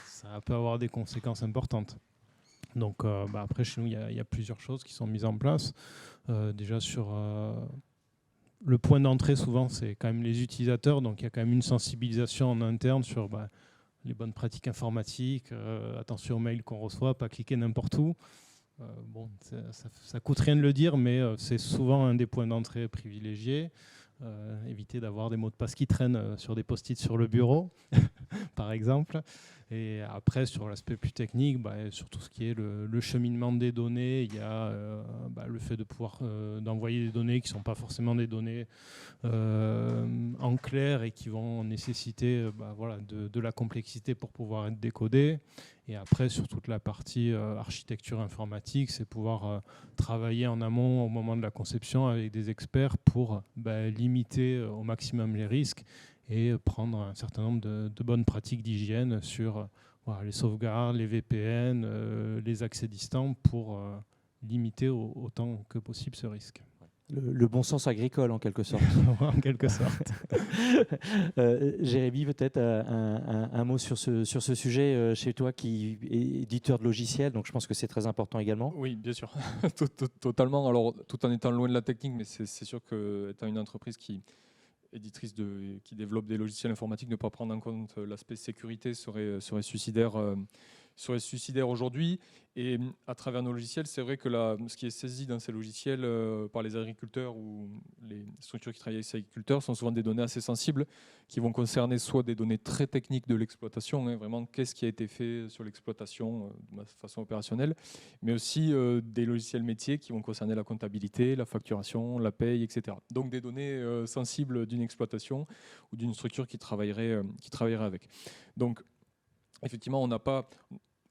C: ça peut avoir des conséquences importantes. Donc après, chez nous, il y a plusieurs choses qui sont mises en place. Déjà sur le point d'entrée, souvent, c'est quand même les utilisateurs. Donc il y a quand même une sensibilisation en interne sur les bonnes pratiques informatiques, attention aux mails qu'on reçoit, pas cliquer n'importe où. Ça coûte rien de le dire, mais c'est souvent un des points d'entrée privilégiés. Éviter d'avoir des mots de passe qui traînent sur des post-it sur le bureau, par exemple. Et après, sur l'aspect plus technique, sur tout ce qui est le cheminement des données, il y a le fait de pouvoir d'envoyer des données qui ne sont pas forcément des données en clair et qui vont nécessiter de la complexité pour pouvoir être décodées. Et après, sur toute la partie architecture informatique, c'est pouvoir travailler en amont au moment de la conception avec des experts pour limiter au maximum les risques et prendre un certain nombre de bonnes pratiques d'hygiène sur les sauvegardes, les VPN, les accès distants pour limiter autant que possible ce risque.
A: Le bon sens agricole, en quelque sorte.
C: En quelque sorte.
A: Jérémy, peut-être un mot sur ce sujet chez toi qui est éditeur de logiciels, donc je pense que c'est très important également.
E: Oui, bien sûr, totalement. Alors, tout en étant loin de la technique, mais c'est sûr qu'étant une entreprise qui développe des logiciels informatiques, ne pas prendre en compte l'aspect sécurité serait suicidaire aujourd'hui. Et à travers nos logiciels, c'est vrai que ce qui est saisi dans ces logiciels par les agriculteurs ou les structures qui travaillent avec ces agriculteurs sont souvent des données assez sensibles qui vont concerner soit des données très techniques de l'exploitation, vraiment qu'est-ce qui a été fait sur l'exploitation de façon opérationnelle, mais aussi des logiciels métiers qui vont concerner la comptabilité, la facturation, la paye, etc. Donc des données sensibles d'une exploitation ou d'une structure qui travaillerait avec. Donc effectivement, on n'a pas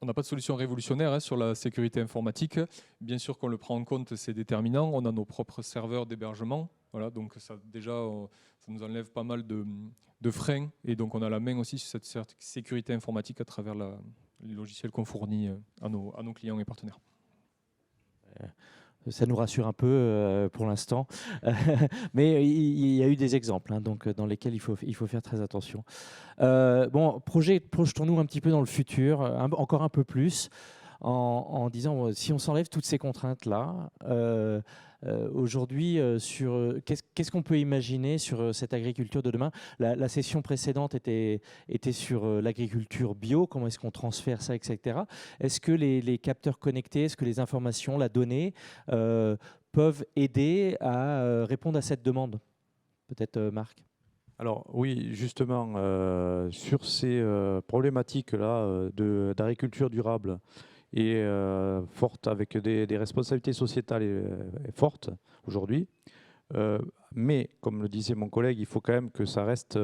E: de solution révolutionnaire sur la sécurité informatique. Bien sûr qu'on le prend en compte, c'est déterminant. On a nos propres serveurs d'hébergement. Voilà, donc ça nous enlève pas mal de freins. Et donc on a la main aussi sur cette sécurité informatique à travers les logiciels qu'on fournit à nos clients et partenaires.
A: Ça nous rassure un peu pour l'instant. Mais il y a eu des exemples donc, dans lesquels il faut faire très attention. Projetons-nous un petit peu dans le futur, encore un peu plus, en disant, si on s'enlève toutes ces contraintes-là, aujourd'hui, qu'est-ce qu'on peut imaginer sur cette agriculture de demain ? La session précédente était sur l'agriculture bio, comment est-ce qu'on transfère ça, etc. Est-ce que les capteurs connectés, est-ce que les informations, la donnée peuvent aider à répondre à cette demande ? Peut-être Marc ?
D: Alors oui, justement, sur ces problématiques-là d'agriculture durable, et forte, avec des responsabilités sociétales fortes aujourd'hui. Mais, comme le disait mon collègue, il faut quand même que ça reste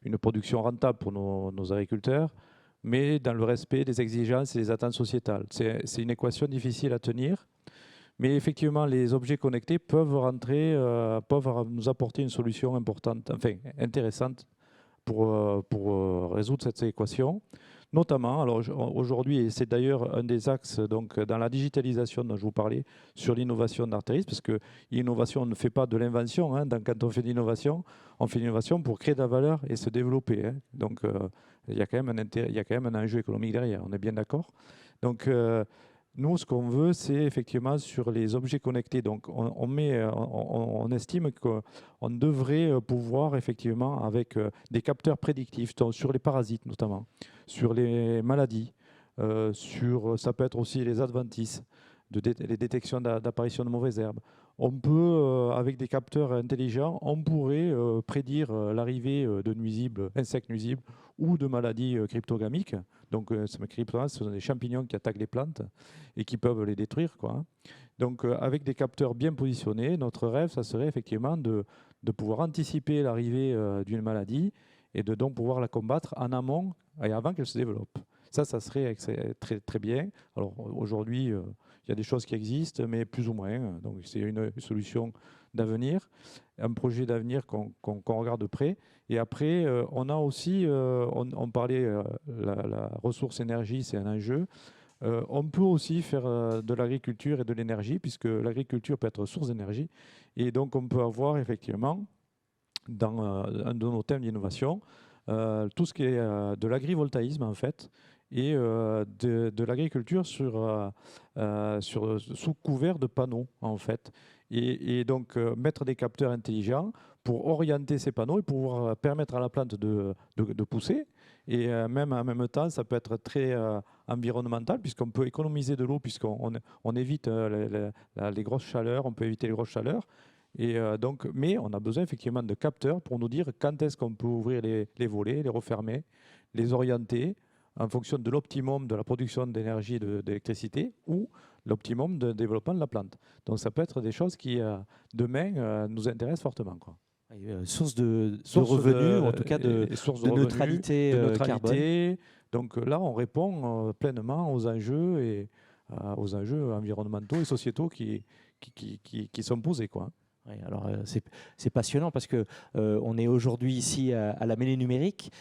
D: une production rentable pour nos agriculteurs, mais dans le respect des exigences et des attentes sociétales. C'est une équation difficile à tenir, mais effectivement, les objets connectés peuvent nous apporter une solution intéressante pour résoudre cette équation. Notamment, alors aujourd'hui, et c'est d'ailleurs un des axes donc, dans la digitalisation dont je vous parlais, sur l'innovation d'Arteris, parce que l'innovation, on ne fait pas de l'invention. Quand on fait de l'innovation, on fait de l'innovation pour créer de la valeur et se développer. Donc, il y a quand même un enjeu économique derrière, on est bien d'accord. Donc, nous, ce qu'on veut, c'est effectivement sur les objets connectés. Donc, on estime qu'on devrait pouvoir effectivement, avec des capteurs prédictifs, donc sur les parasites notamment, sur les maladies, ça peut être aussi les adventices, les détections d'apparition de mauvaises herbes. On peut, avec des capteurs intelligents, on pourrait prédire l'arrivée de nuisibles, insectes nuisibles ou de maladies cryptogamiques. Donc, ce sont des champignons qui attaquent les plantes et qui peuvent les détruire, quoi. Donc, avec des capteurs bien positionnés, notre rêve, ça serait effectivement de pouvoir anticiper l'arrivée d'une maladie et de donc pouvoir la combattre en amont et avant qu'elle se développe. Ça serait très, très bien. Alors aujourd'hui, il y a des choses qui existent, mais plus ou moins. Donc c'est une solution d'avenir, un projet d'avenir qu'on regarde de près. Et après, on a aussi, on parlait, la ressource énergie, c'est un enjeu. On peut aussi faire de l'agriculture et de l'énergie, puisque l'agriculture peut être source d'énergie. Et donc on peut avoir effectivement, dans un de nos thèmes d'innovation, tout ce qui est de l'agrivoltaïsme en fait, et de l'agriculture sous couvert de panneaux en fait. Et donc mettre des capteurs intelligents pour orienter ces panneaux et pouvoir permettre à la plante de pousser. Et même en même temps, ça peut être très environnemental puisqu'on peut économiser de l'eau puisqu'on évite les grosses chaleurs, on peut éviter les grosses chaleurs. Et donc, mais on a besoin effectivement de capteurs pour nous dire quand est-ce qu'on peut ouvrir les volets, les refermer, les orienter en fonction de l'optimum de la production d'énergie et d'électricité ou l'optimum de développement de la plante. Donc ça peut être des choses qui, demain, nous intéressent fortement, quoi.
A: Source de revenus, en tout cas de neutralité, carbone.
D: Donc là, on répond pleinement aux enjeux environnementaux et sociétaux qui sont posés, quoi.
A: Oui, alors c'est passionnant parce que on est aujourd'hui ici à la mêlée numérique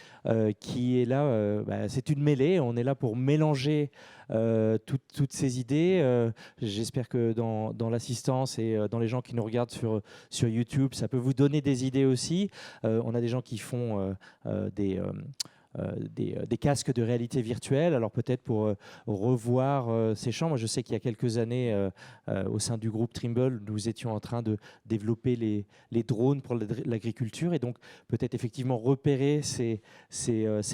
A: qui est là, c'est une mêlée, on est là pour mélanger toutes ces idées. J'espère que dans l'assistance et dans les gens qui nous regardent sur YouTube, ça peut vous donner des idées aussi. On a des gens qui font des casques de réalité virtuelle, alors peut-être pour revoir ces champs. Moi, je sais qu'il y a quelques années, au sein du groupe Trimble, nous étions en train de développer les drones pour l'agriculture et donc peut-être effectivement repérer ces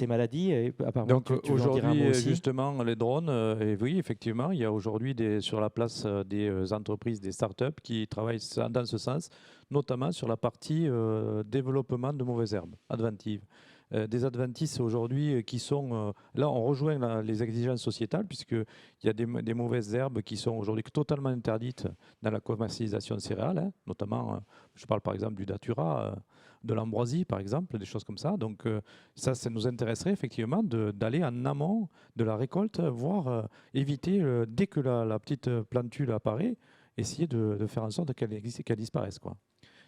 A: maladies. Et apparemment,
D: donc
A: tu veux en dire un mot
D: aujourd'hui,
A: aussi.
D: justement, les drones, et oui, effectivement, il y a aujourd'hui sur la place des entreprises, des startups qui travaillent dans ce sens, notamment sur la partie développement de mauvaises herbes adventives. Des adventices aujourd'hui qui sont... là, on rejoint les exigences sociétales puisqu'il y a des mauvaises herbes qui sont aujourd'hui totalement interdites dans la commercialisation de céréales, hein, notamment, je parle par exemple du datura, de l'ambroisie par exemple, des choses comme ça. Donc ça nous intéresserait effectivement d'aller en amont de la récolte, voire éviter, dès que la petite plantule apparaît, essayer de faire en sorte qu'elle disparaisse, quoi.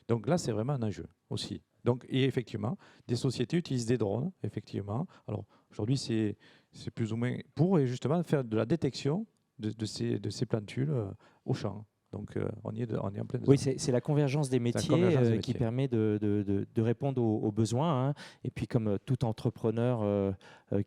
D: Donc là, c'est vraiment un enjeu aussi. Donc, et effectivement, des sociétés utilisent des drones, effectivement. Alors aujourd'hui, c'est plus ou moins pour justement faire de la détection de ces plantules au champ. Donc on y est en plein dedans.
A: Oui, c'est la convergence des métiers qui permet de répondre aux besoins. Hein. Et puis comme tout entrepreneur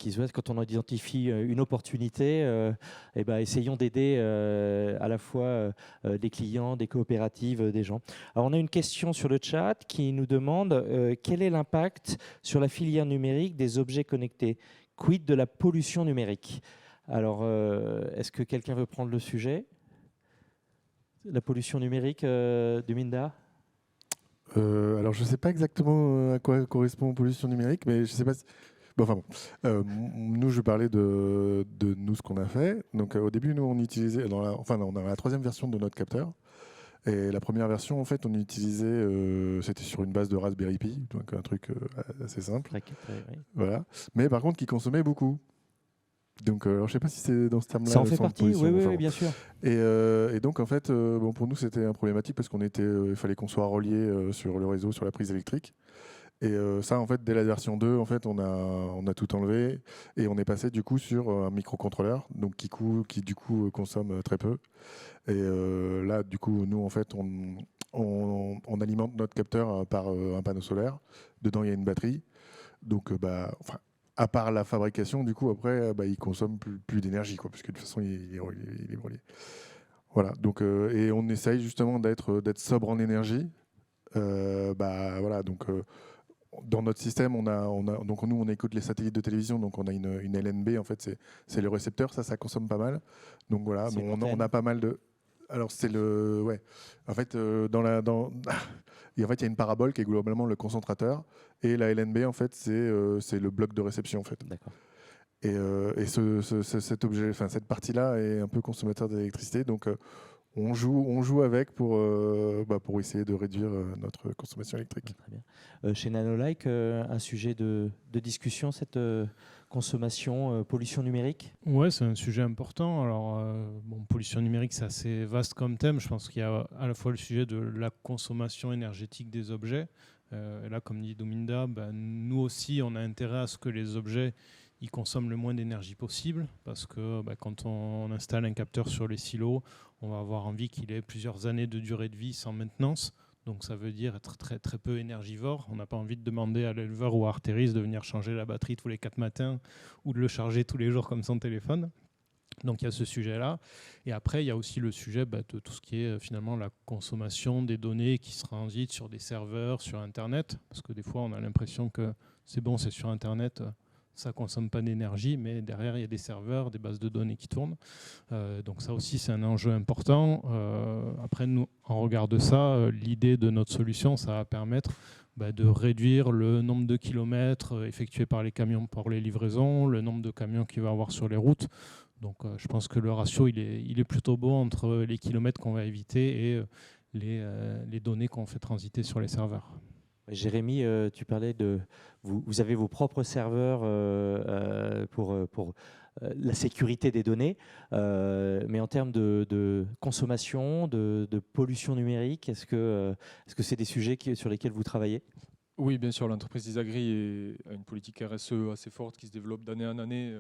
A: qui souhaite, quand on identifie une opportunité, essayons d'aider à la fois des clients, des coopératives, des gens. Alors on a une question sur le chat qui nous demande quel est l'impact sur la filière numérique des objets connectés? Quid de la pollution numérique? Alors, est-ce que quelqu'un veut prendre le sujet ? La pollution numérique de Minda?
B: Alors, je ne sais pas exactement à quoi correspond pollution numérique, mais je ne sais pas si... nous, je parlais de nous, ce qu'on a fait. Donc, au début, nous, on utilisait... on a la troisième version de notre capteur. Et la première version, en fait, on utilisait... c'était sur une base de Raspberry Pi, donc un truc assez simple.
A: Oui.
B: Voilà. Mais par contre, qui consommait beaucoup. Donc, alors, je ne sais pas si c'est dans ce terme-là.
A: Ça en fait partie, oui, bien sûr.
B: Et donc, en fait, pour nous, c'était un problématique parce il fallait qu'on soit relié sur le réseau, sur la prise électrique. Et ça, en fait, dès la version 2, en fait, on a tout enlevé et on est passé du coup sur un microcontrôleur, donc qui du coup consomme très peu. Et là, du coup, nous, en fait, on alimente notre capteur par un panneau solaire. Dedans, il y a une batterie. Donc, à part la fabrication, du coup, après, il consomme plus d'énergie, quoi, parce que de toute façon, il est relié. Voilà. Donc, et on essaye justement d'être sobre en énergie. Voilà. Donc, dans notre système, donc nous, on écoute les satellites de télévision, donc on a une LNB. En fait, c'est le récepteur. Ça consomme pas mal. Donc voilà. Donc, on a pas mal de. Alors c'est En fait, et en fait, il y a une parabole qui est globalement le concentrateur et la LNB en fait c'est le bloc de réception en fait.
A: D'accord.
B: Et cet objet, cette partie-là est un peu consommateur d'électricité, donc on joue avec pour essayer de réduire notre consommation électrique.
A: Très bien. Chez Nanolike, un sujet de discussion, cette consommation, pollution numérique?
C: Ouais, c'est un sujet important. Alors, pollution numérique, c'est assez vaste comme thème. Je pense qu'il y a à la fois le sujet de la consommation énergétique des objets. Et là, comme dit Dominda, nous aussi, on a intérêt à ce que les objets ils consomment le moins d'énergie possible, parce que quand on installe un capteur sur les silos, on va avoir envie qu'il ait plusieurs années de durée de vie sans maintenance. Donc ça veut dire être très, très peu énergivore. On n'a pas envie de demander à l'éleveur ou à Arteris de venir changer la batterie tous les 4 matins ou de le charger tous les jours comme son téléphone. Donc il y a ce sujet-là. Et après, il y a aussi le sujet de tout ce qui est finalement la consommation des données qui se transitent sur des serveurs, sur Internet. Parce que des fois, on a l'impression que c'est bon, c'est sur Internet, ça ne consomme pas d'énergie, mais derrière, il y a des serveurs, des bases de données qui tournent. Donc ça aussi, c'est un enjeu important. Après, nous, en regard de ça, l'idée de notre solution, ça va permettre de réduire le nombre de kilomètres effectués par les camions pour les livraisons, le nombre de camions qu'il va y avoir sur les routes. Donc je pense que le ratio, il est plutôt beau entre les kilomètres qu'on va éviter et les données qu'on fait transiter sur les serveurs.
A: Jérémy, tu parlais de... Vous avez vos propres serveurs pour la sécurité des données, mais en termes de consommation, de pollution numérique, est-ce que c'est des sujets sur lesquels vous travaillez?
E: Oui, bien sûr, l'entreprise Isagri a une politique RSE assez forte qui se développe d'année en année.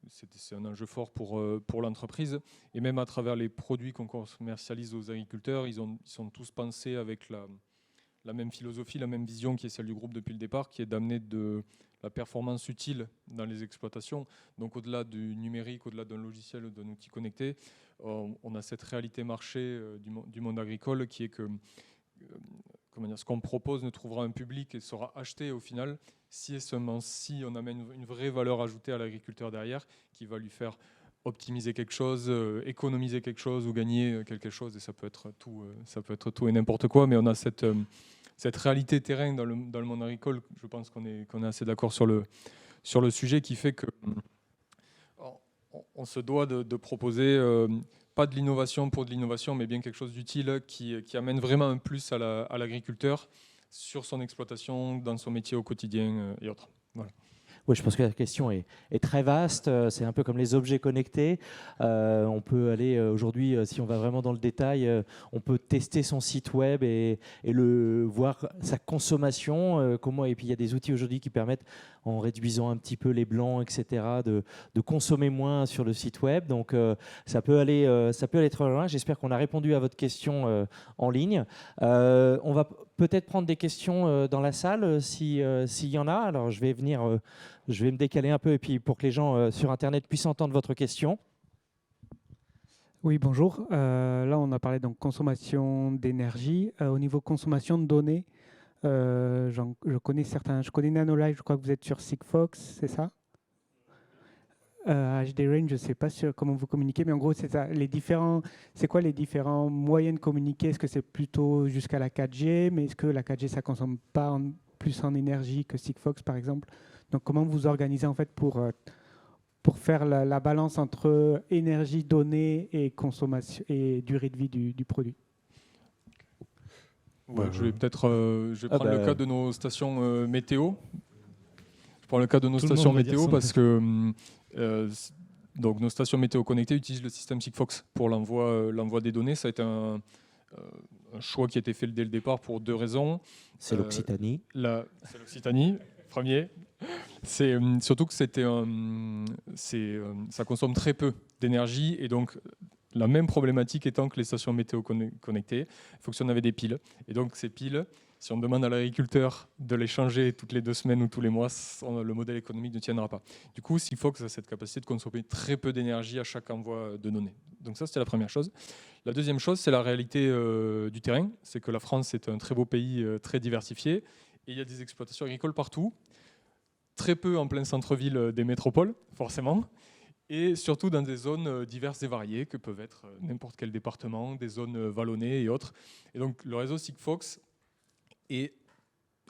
E: C'est un enjeu fort pour l'entreprise. Et même à travers les produits qu'on commercialise aux agriculteurs, ils sont tous pensés avec la même philosophie, la même vision qui est celle du groupe depuis le départ, qui est d'amener de la performance utile dans les exploitations. Donc au-delà du numérique, au-delà d'un logiciel ou d'un outil connecté, on a cette réalité marché du monde agricole qui est que ce qu'on propose ne trouvera un public et sera acheté au final si et seulement si on amène une vraie valeur ajoutée à l'agriculteur derrière qui va lui faire optimiser quelque chose, économiser quelque chose ou gagner quelque chose, et ça peut être tout et n'importe quoi, mais on a cette réalité terrain dans le monde agricole. Je pense qu'on est assez d'accord sur le sujet, qui fait que on se doit de proposer pas de l'innovation pour de l'innovation, mais bien quelque chose d'utile qui amène vraiment un plus à l'agriculteur sur son exploitation, dans son métier au quotidien et autres. Voilà.
A: Oui, je pense que la question est très vaste. C'est un peu comme les objets connectés. On peut aller aujourd'hui, si on va vraiment dans le détail, on peut tester son site web et voir sa consommation. Et puis il y a des outils aujourd'hui qui permettent, en réduisant un petit peu les blancs, etc., de consommer moins sur le site web. Donc ça peut aller très loin. J'espère qu'on a répondu à votre question en ligne. On va peut-être prendre des questions dans la salle s'il y en a. Alors je vais me décaler un peu et puis pour que les gens sur Internet puissent entendre votre question.
F: Oui, bonjour. Là, on a parlé de consommation d'énergie. Au niveau consommation de données, je connais Nanolike, je crois que vous êtes sur Sigfox, c'est ça? HD Range, je ne sais pas comment vous communiquez, mais en gros, c'est ça. C'est quoi les différents moyens de communiquer? Est-ce que c'est plutôt jusqu'à la 4G, mais est-ce que la 4G, ça ne consomme pas plus en énergie que Sigfox, par exemple? Donc, comment vous organisez en fait pour faire la balance entre énergie, données et consommation et durée de vie du produit?
E: Je vais prendre le cas de nos stations météo. Je prends le cas de nos stations météo parce que donc nos stations météo connectées utilisent le système Sigfox pour l'envoi des données. Ça a été un choix qui a été fait dès le départ pour 2 raisons.
A: C'est l'Occitanie.
E: C'est l'Occitanie, premier. C'est surtout que ça consomme très peu d'énergie, et donc la même problématique étant que les stations météo connectées fonctionnent avec des piles. Et donc ces piles, si on demande à l'agriculteur de les changer toutes les 2 semaines ou tous les mois, le modèle économique ne tiendra pas. Du coup, Sigfox a cette capacité de consommer très peu d'énergie à chaque envoi de données. Donc ça, c'était la première chose. La deuxième chose, c'est la réalité du terrain. C'est que la France est un très beau pays, très diversifié, et il y a des exploitations agricoles partout. Très peu en plein centre-ville des métropoles, forcément, et surtout dans des zones diverses et variées, que peuvent être n'importe quel département, des zones vallonnées et autres. Et donc le réseau Sigfox est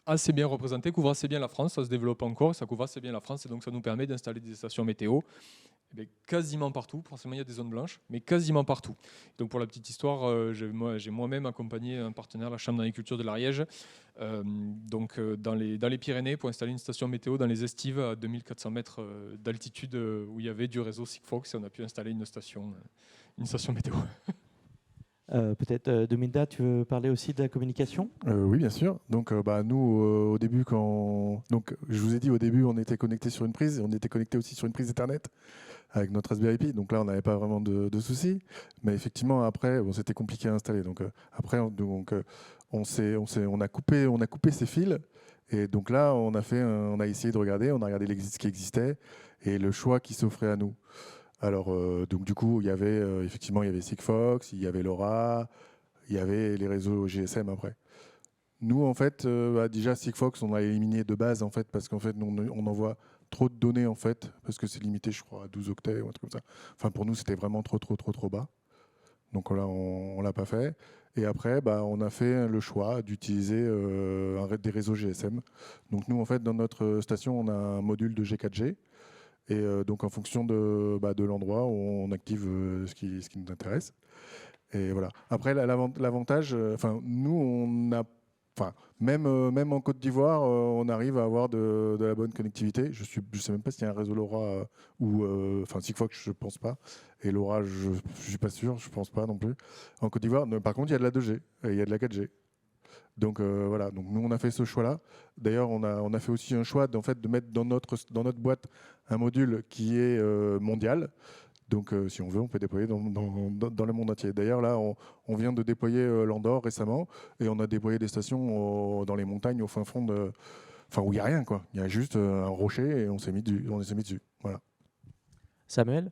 E: assez bien représenté, couvre assez bien la France, ça se développe encore, ça couvre assez bien la France, et donc ça nous permet d'installer des stations météo Eh bien, quasiment partout. Forcément, il y a des zones blanches, mais quasiment partout. Donc, pour la petite histoire, j'ai moi-même accompagné un partenaire, la Chambre d'agriculture de l'Ariège, dans les Pyrénées, pour installer une station météo dans les estives à 2400 mètres d'altitude, où il y avait du réseau Sigfox, et on a pu installer une station météo.
A: Peut-être, Dominda, tu veux parler aussi de la communication ?
B: Oui, bien sûr. Donc, nous, au début, donc, je vous ai dit, au début, on était connecté sur une prise, et on était connecté aussi sur une prise Ethernet avec notre Raspberry Pi. Donc là, on n'avait pas vraiment de soucis. Mais effectivement, après, bon, c'était compliqué à installer. Donc, après, on a coupé ces fils. Et donc là, on a essayé de regarder, on a regardé ce qui existait et le choix qui s'offrait à nous. Alors, donc du coup, il y avait effectivement, il y avait Sigfox, il y avait LoRa, il y avait les réseaux GSM après. Nous, en fait, déjà Sigfox, on l'a éliminé de base en fait parce qu'en fait, on envoie trop de données en fait parce que c'est limité, je crois, à 12 octets ou un truc comme ça. Enfin, pour nous, c'était vraiment trop bas. Donc là, on l'a pas fait. Et après, on a fait le choix d'utiliser des réseaux GSM. Donc nous, en fait, dans notre station, on a un module de G4G. Et donc, en fonction de l'endroit, on active ce qui nous intéresse. Et voilà. Après, l'avantage, nous, on a, même en Côte d'Ivoire, on arrive à avoir de la bonne connectivité. Je sais même pas s'il y a un réseau LoRa ou, Sigfox, je pense pas. Et LoRa, je suis pas sûr, je pense pas non plus. En Côte d'Ivoire, par contre, il y a de la 2G et il y a de la 4G. Donc voilà, donc nous on a fait ce choix-là. D'ailleurs, on a fait aussi un choix de mettre dans notre boîte un module qui est mondial. Donc si on veut, on peut déployer dans le monde entier. D'ailleurs, là, on vient de déployer l'Andorre récemment et on a déployé des stations dans les montagnes au fin fond où il n'y a rien, quoi. Il y a juste un rocher et on s'est mis dessus. Voilà.
A: Samuel ?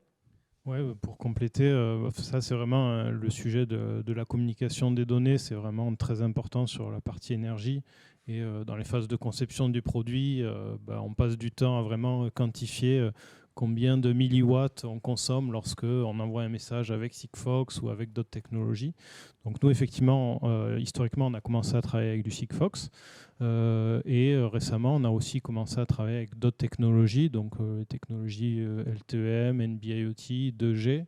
C: Ouais, pour compléter, ça c'est vraiment le sujet de la communication des données, c'est vraiment très important sur la partie énergie. Et dans les phases de conception du produit, on passe du temps à vraiment quantifier combien de milliwatts on consomme lorsque on envoie un message avec Sigfox ou avec d'autres technologies. Donc nous, effectivement, historiquement, on a commencé à travailler avec du Sigfox. Et récemment, on a aussi commencé à travailler avec d'autres technologies, donc les technologies LTE-M, NB-IoT, 2G,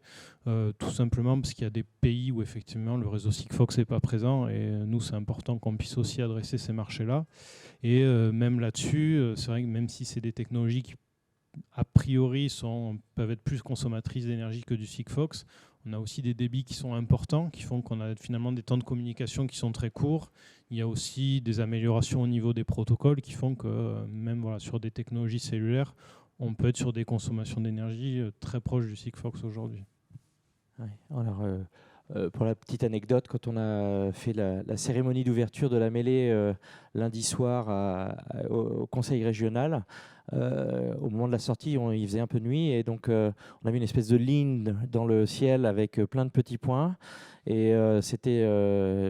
C: tout simplement parce qu'il y a des pays où effectivement le réseau Sigfox n'est pas présent et nous, c'est important qu'on puisse aussi adresser ces marchés-là. Et même là-dessus, c'est vrai que même si c'est des technologies qui a priori peuvent être plus consommatrices d'énergie que du Sigfox, on a aussi des débits qui sont importants, qui font qu'on a finalement des temps de communication qui sont très courts. Il y a aussi des améliorations au niveau des protocoles qui font que même sur des technologies cellulaires, on peut être sur des consommations d'énergie très proches du Sigfox aujourd'hui.
A: Ouais, alors, pour la petite anecdote, quand on a fait la cérémonie d'ouverture de la mêlée lundi soir au conseil régional, au moment de la sortie, il faisait un peu nuit et donc on a vu une espèce de ligne dans le ciel avec plein de petits points. Et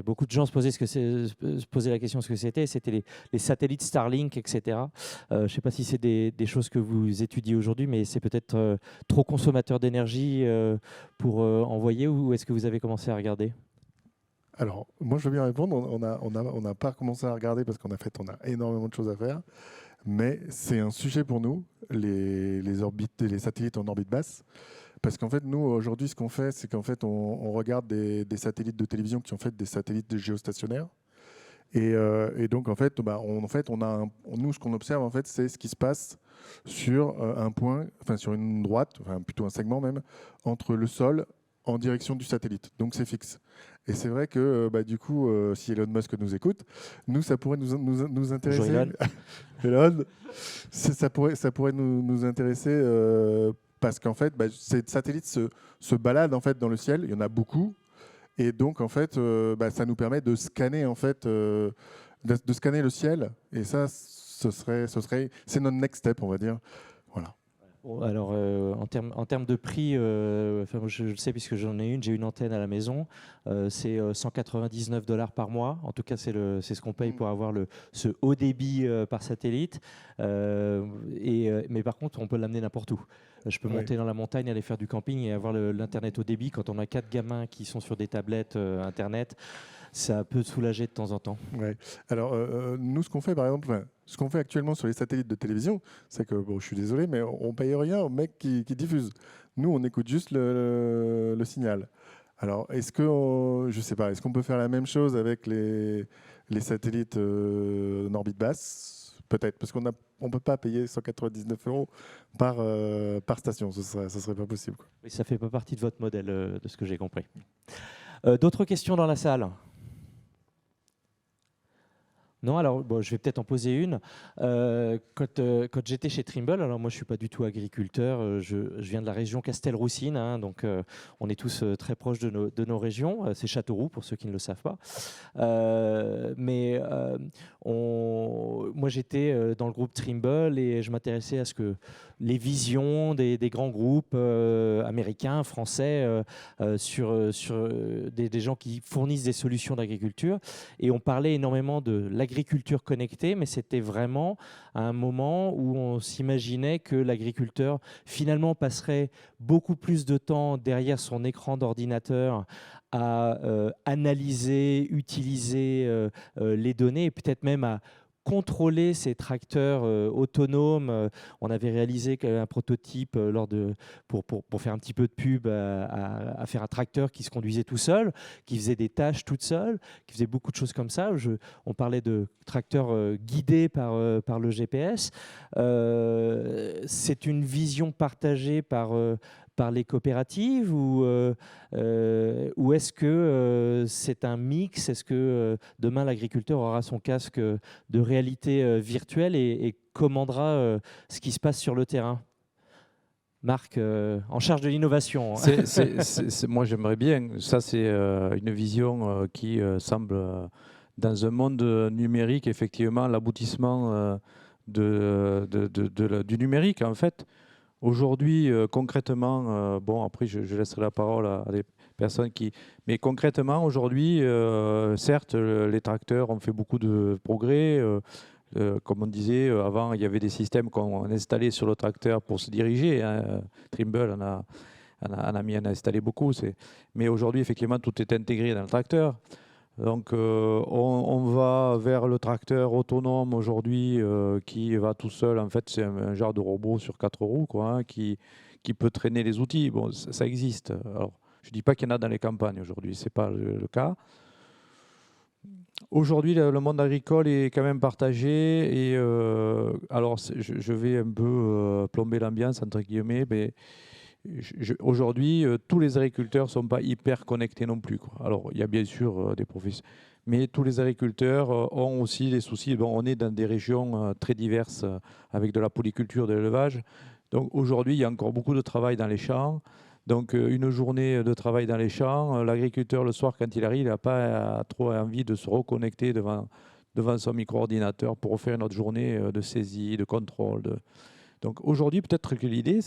A: beaucoup de gens se posaient la question de ce que c'était. C'était les satellites Starlink, etc. Je ne sais pas si c'est des choses que vous étudiez aujourd'hui, mais c'est peut-être trop consommateur d'énergie pour envoyer, ou est-ce que vous avez commencé à regarder ?
B: Alors, moi, je veux bien répondre. On n'a pas commencé à regarder parce qu'on a énormément de choses à faire. Mais c'est un sujet pour nous, les orbites, les satellites en orbite basse. Parce qu'en fait, nous, aujourd'hui, ce qu'on fait, c'est qu'en fait, on regarde des satellites de télévision qui sont en fait des satellites géostationnaires. Et donc, en fait, nous, ce qu'on observe, en fait, c'est ce qui se passe sur un point, sur une droite, plutôt un segment même, entre le sol en direction du satellite. Donc, c'est fixe. Et c'est vrai que, du coup, si Elon Musk nous écoute, nous, ça pourrait nous intéresser. Elon, ça pourrait nous intéresser parce qu'en fait, ces satellites se baladent en fait dans le ciel. Il y en a beaucoup. Et donc, en fait, ça nous permet de scanner, en fait, de scanner le ciel. Et ça, c'est notre next step, on va dire. Voilà.
A: Bon, alors, en termes de prix, je le sais puisque j'en ai une, j'ai une antenne à la maison, c'est $199 par mois. En tout cas, c'est ce qu'on paye pour avoir ce haut débit par satellite. Mais par contre, on peut l'amener n'importe où. Je peux monter dans la montagne, aller faire du camping et avoir l'Internet haut débit. Quand on a 4 gamins qui sont sur des tablettes Internet, ça peut soulager de temps en temps.
B: Ouais. Alors, nous, ce qu'on fait, par exemple, Ce qu'on fait actuellement sur les satellites de télévision, c'est que, bon, je suis désolé, mais on paye rien au mec qui diffuse. Nous, on écoute juste le signal. Alors, je sais pas, est-ce qu'on peut faire la même chose avec les satellites en orbite basse? Peut-être, parce qu'on ne peut pas payer 199 € par station. Ce serait pas possible, quoi.
A: Mais ça ne fait pas partie de votre modèle, de ce que j'ai compris. D'autres questions dans la salle? Non, alors bon, je vais peut-être en poser une. Quand j'étais chez Trimble, alors moi je ne suis pas du tout agriculteur, je viens de la région Castelroussine, hein, donc on est tous très proches de nos régions, c'est Châteauroux pour ceux qui ne le savent pas. Moi j'étais dans le groupe Trimble et je m'intéressais à ce que les visions des grands groupes américains, français, sur des gens qui fournissent des solutions d'agriculture. Et on parlait énormément de l'agriculture connectée, mais c'était vraiment à un moment où on s'imaginait que l'agriculteur finalement passerait beaucoup plus de temps derrière son écran d'ordinateur à analyser, utiliser les données et peut-être même à contrôler ces tracteurs autonomes. On avait réalisé un prototype pour faire un petit peu de pub à faire un tracteur qui se conduisait tout seul, qui faisait des tâches toute seule, qui faisait beaucoup de choses comme ça. On parlait de tracteurs guidés par le GPS. C'est une vision partagée par les coopératives ou est-ce que c'est un mix? Est-ce que demain l'agriculteur aura son casque de réalité virtuelle et commandera ce qui se passe sur le terrain? Marc, en charge de l'innovation.
D: Moi j'aimerais bien, ça c'est une vision qui semble dans un monde numérique effectivement l'aboutissement du numérique en fait. Aujourd'hui, concrètement, bon, après, je laisserai la parole à des personnes qui... Mais concrètement, aujourd'hui, certes, les tracteurs ont fait beaucoup de progrès. Comme on disait, avant, il y avait des systèmes qu'on installait sur le tracteur pour se diriger. Hein. Trimble en a installé beaucoup. Mais aujourd'hui, effectivement, tout est intégré dans le tracteur. Donc, on va vers le tracteur autonome aujourd'hui qui va tout seul. En fait, c'est un genre de robot sur 4 roues quoi, hein, qui peut traîner les outils. Bon, ça existe. Alors, je ne dis pas qu'il y en a dans les campagnes aujourd'hui, ce n'est pas le cas. Aujourd'hui, le monde agricole est quand même partagé. Et alors, je vais un peu plomber l'ambiance, entre guillemets, mais aujourd'hui, tous les agriculteurs ne sont pas hyper connectés non plus, quoi. Alors, il y a bien sûr des professionnels, mais tous les agriculteurs ont aussi des soucis. Bon, on est dans des régions très diverses avec de la polyculture, de l'élevage. Donc, aujourd'hui, il y a encore beaucoup de travail dans les champs. Donc, une journée de travail dans les champs, l'agriculteur, le soir, quand il arrive, il n'a pas trop envie de se reconnecter devant son micro-ordinateur pour faire une autre journée de saisie, de contrôle, Donc aujourd'hui, peut-être que l'idée,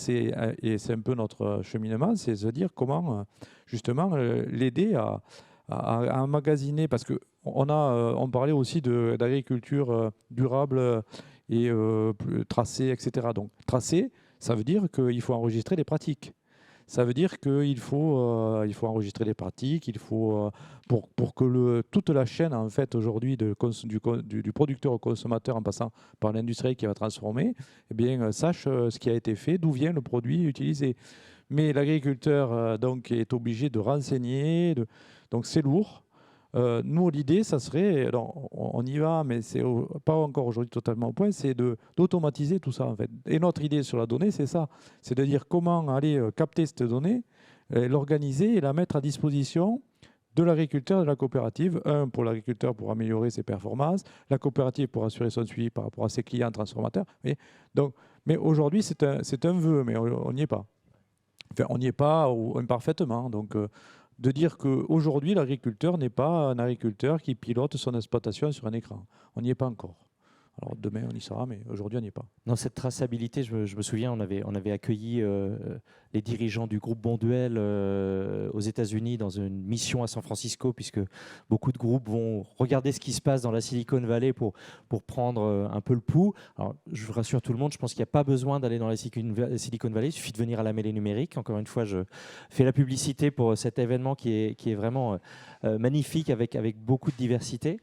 D: et c'est un peu notre cheminement, c'est de se dire comment justement l'aider à emmagasiner, parce qu'on parlait aussi d'agriculture durable et tracée, etc. Donc tracée, ça veut dire qu'il faut enregistrer des pratiques. Ça veut dire qu'il faut enregistrer des pratiques, il faut pour que toute la chaîne en fait aujourd'hui du producteur au consommateur en passant par l'industriel qui va transformer, eh bien sache ce qui a été fait, d'où vient le produit utilisé. Mais l'agriculteur donc est obligé de renseigner, donc c'est lourd. Nous, l'idée, ça serait, alors, on y va, mais c'est pas encore aujourd'hui totalement au point, c'est d'automatiser tout ça en fait. Et notre idée sur la donnée, c'est ça, c'est de dire comment aller capter cette donnée, l'organiser et la mettre à disposition de l'agriculteur et de la coopérative. Un, pour l'agriculteur pour améliorer ses performances, la coopérative pour assurer son suivi par rapport à ses clients transformateurs. Mais aujourd'hui, c'est un vœu, mais on n'y est pas. Enfin, on n'y est pas imparfaitement. Donc, de dire qu'aujourd'hui, l'agriculteur n'est pas un agriculteur qui pilote son exploitation sur un écran. On n'y est pas encore. Alors demain, on y sera, mais aujourd'hui, on n'y est pas.
A: Dans cette traçabilité, je me souviens, on avait accueilli les dirigeants du groupe Bonduel aux États-Unis dans une mission à San Francisco, puisque beaucoup de groupes vont regarder ce qui se passe dans la Silicon Valley pour prendre un peu le pouls. Alors, je vous rassure tout le monde, je pense qu'il n'y a pas besoin d'aller dans la Silicon Valley, il suffit de venir à la mêlée numérique. Encore une fois, je fais la publicité pour cet événement qui est vraiment magnifique, avec beaucoup de diversité.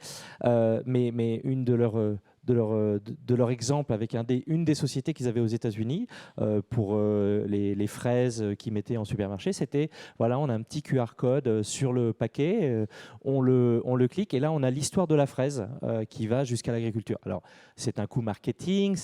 A: Mais une de leurs de leur exemple avec une des sociétés qu'ils avaient aux États-Unis pour les fraises qu'ils mettaient en supermarché. C'était, voilà, on a un petit QR code sur le paquet, on le clique et là on a l'histoire de la fraise qui va jusqu'à l'agriculture. Alors c'est un coût marketing,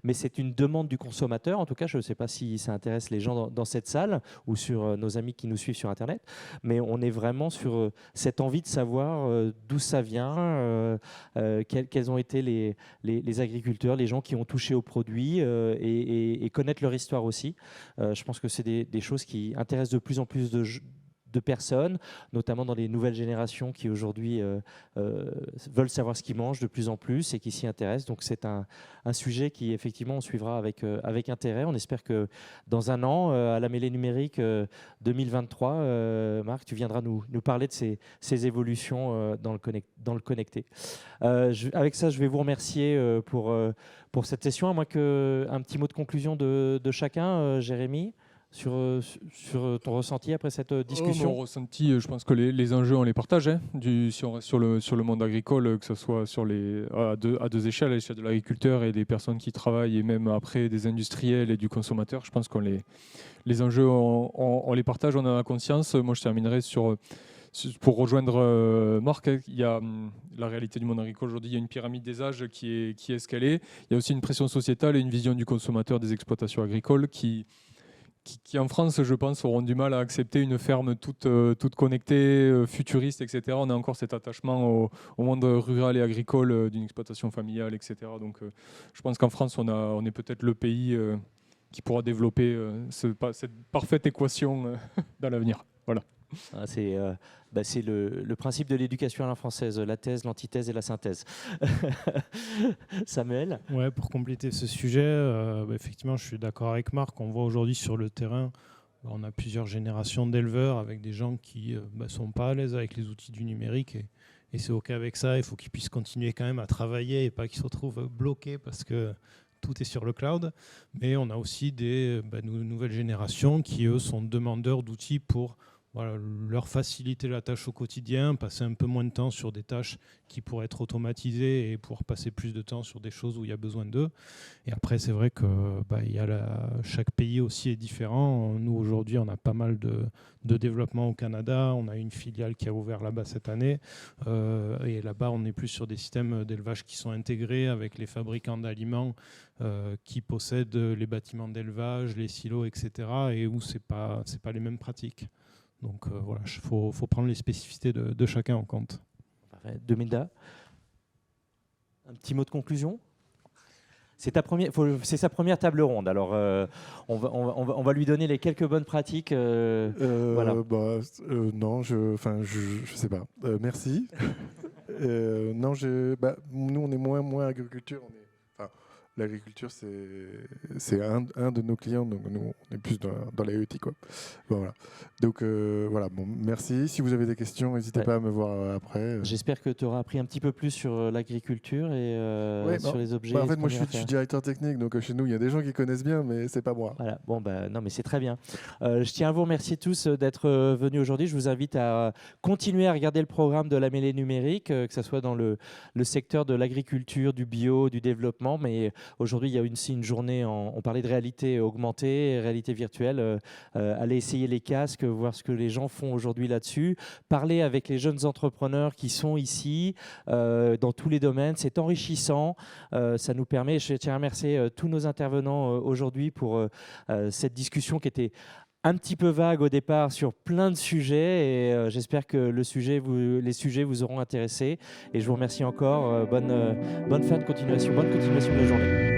A: mais c'est une demande du consommateur. En tout cas, je ne sais pas si ça intéresse les gens dans cette salle ou sur nos amis qui nous suivent sur Internet, mais on est vraiment sur cette envie de savoir d'où ça vient, quels ont été les agriculteurs, les gens qui ont touché aux produits et connaître leur histoire aussi. Je pense que c'est des choses qui intéressent de plus en plus de personnes, notamment dans les nouvelles générations qui aujourd'hui veulent savoir ce qu'ils mangent de plus en plus et qui s'y intéressent. Donc c'est un sujet qui effectivement on suivra avec intérêt. On espère que dans un an, à la mêlée numérique 2023, Marc, tu viendras nous parler de ces évolutions dans le connecté. Avec ça, je vais vous remercier pour cette session. À moins qu'un petit mot de conclusion de chacun, Jérémy, sur ton ressenti après cette discussion.
E: Mon ressenti, je pense que les enjeux, on les partage. Si on reste sur le monde agricole, que ce soit à deux échelles, à l'échelle de l'agriculteur et des personnes qui travaillent, et même après des industriels et du consommateur, je pense qu'on les enjeux, on les partage, on en a conscience. Moi, je terminerai pour rejoindre Marc. Il y a la réalité du monde agricole aujourd'hui. Il y a une pyramide des âges qui est escalée. Il y a aussi une pression sociétale et une vision du consommateur des exploitations agricoles qui en France, je pense, auront du mal à accepter une ferme toute connectée, futuriste, etc. On a encore cet attachement au monde rural et agricole d'une exploitation familiale, etc. Donc je pense qu'en France, on est peut-être le pays qui pourra développer cette parfaite équation dans l'avenir. Voilà.
A: C'est le principe de l'éducation à la française, la thèse, l'antithèse et la synthèse. Samuel ?
C: Ouais, pour compléter ce sujet, effectivement, je suis d'accord avec Marc. On voit aujourd'hui sur le terrain, on a plusieurs générations d'éleveurs avec des gens qui ne sont pas à l'aise avec les outils du numérique et c'est OK avec ça. Il faut qu'ils puissent continuer quand même à travailler et pas qu'ils se retrouvent bloqués parce que tout est sur le cloud. Mais on a aussi des nouvelles générations qui, eux, sont demandeurs d'outils pour leur faciliter la tâche au quotidien, passer un peu moins de temps sur des tâches qui pourraient être automatisées et pour passer plus de temps sur des choses où il y a besoin d'eux. Et après, c'est vrai que chaque pays aussi est différent. Nous, aujourd'hui, on a pas mal de développement au Canada. On a une filiale qui a ouvert là-bas cette année. Et là-bas, on est plus sur des systèmes d'élevage qui sont intégrés avec les fabricants d'aliments qui possèdent les bâtiments d'élevage, les silos, etc. Et où c'est pas les mêmes pratiques. Donc voilà, il faut prendre les spécificités de chacun en compte.
A: Dominda, un petit mot de conclusion ? C'est sa première table ronde. Alors, on va lui donner les quelques bonnes pratiques. Voilà.
B: Non, je sais pas. Merci. Non, nous, on est moins agriculture. L'agriculture, c'est un de nos clients, donc nous, on est plus dans l'IoT, quoi. Voilà. Donc, voilà, bon, merci. Si vous avez des questions, n'hésitez pas à me voir après.
A: J'espère que tu auras appris un petit peu plus sur l'agriculture et sur les objets.
B: En fait, moi, je suis directeur technique, donc chez nous, il y a des gens qui connaissent bien, mais c'est pas moi.
A: Voilà. Bon, non, mais c'est très bien. Je tiens à vous remercier tous d'être venus aujourd'hui. Je vous invite à continuer à regarder le programme de la mêlée numérique, que ce soit dans le secteur de l'agriculture, du bio, du développement, mais aujourd'hui, il y a aussi une journée, on parlait de réalité augmentée, réalité virtuelle. Allez essayer les casques, voir ce que les gens font aujourd'hui là-dessus. Parler avec les jeunes entrepreneurs qui sont ici, dans tous les domaines. C'est enrichissant. Ça nous permet, je tiens à remercier tous nos intervenants aujourd'hui pour cette discussion qui était un petit peu vague au départ sur plein de sujets et j'espère que les sujets vous auront intéressé et je vous remercie encore. Bonne fin de continuation, bonne continuation de journée.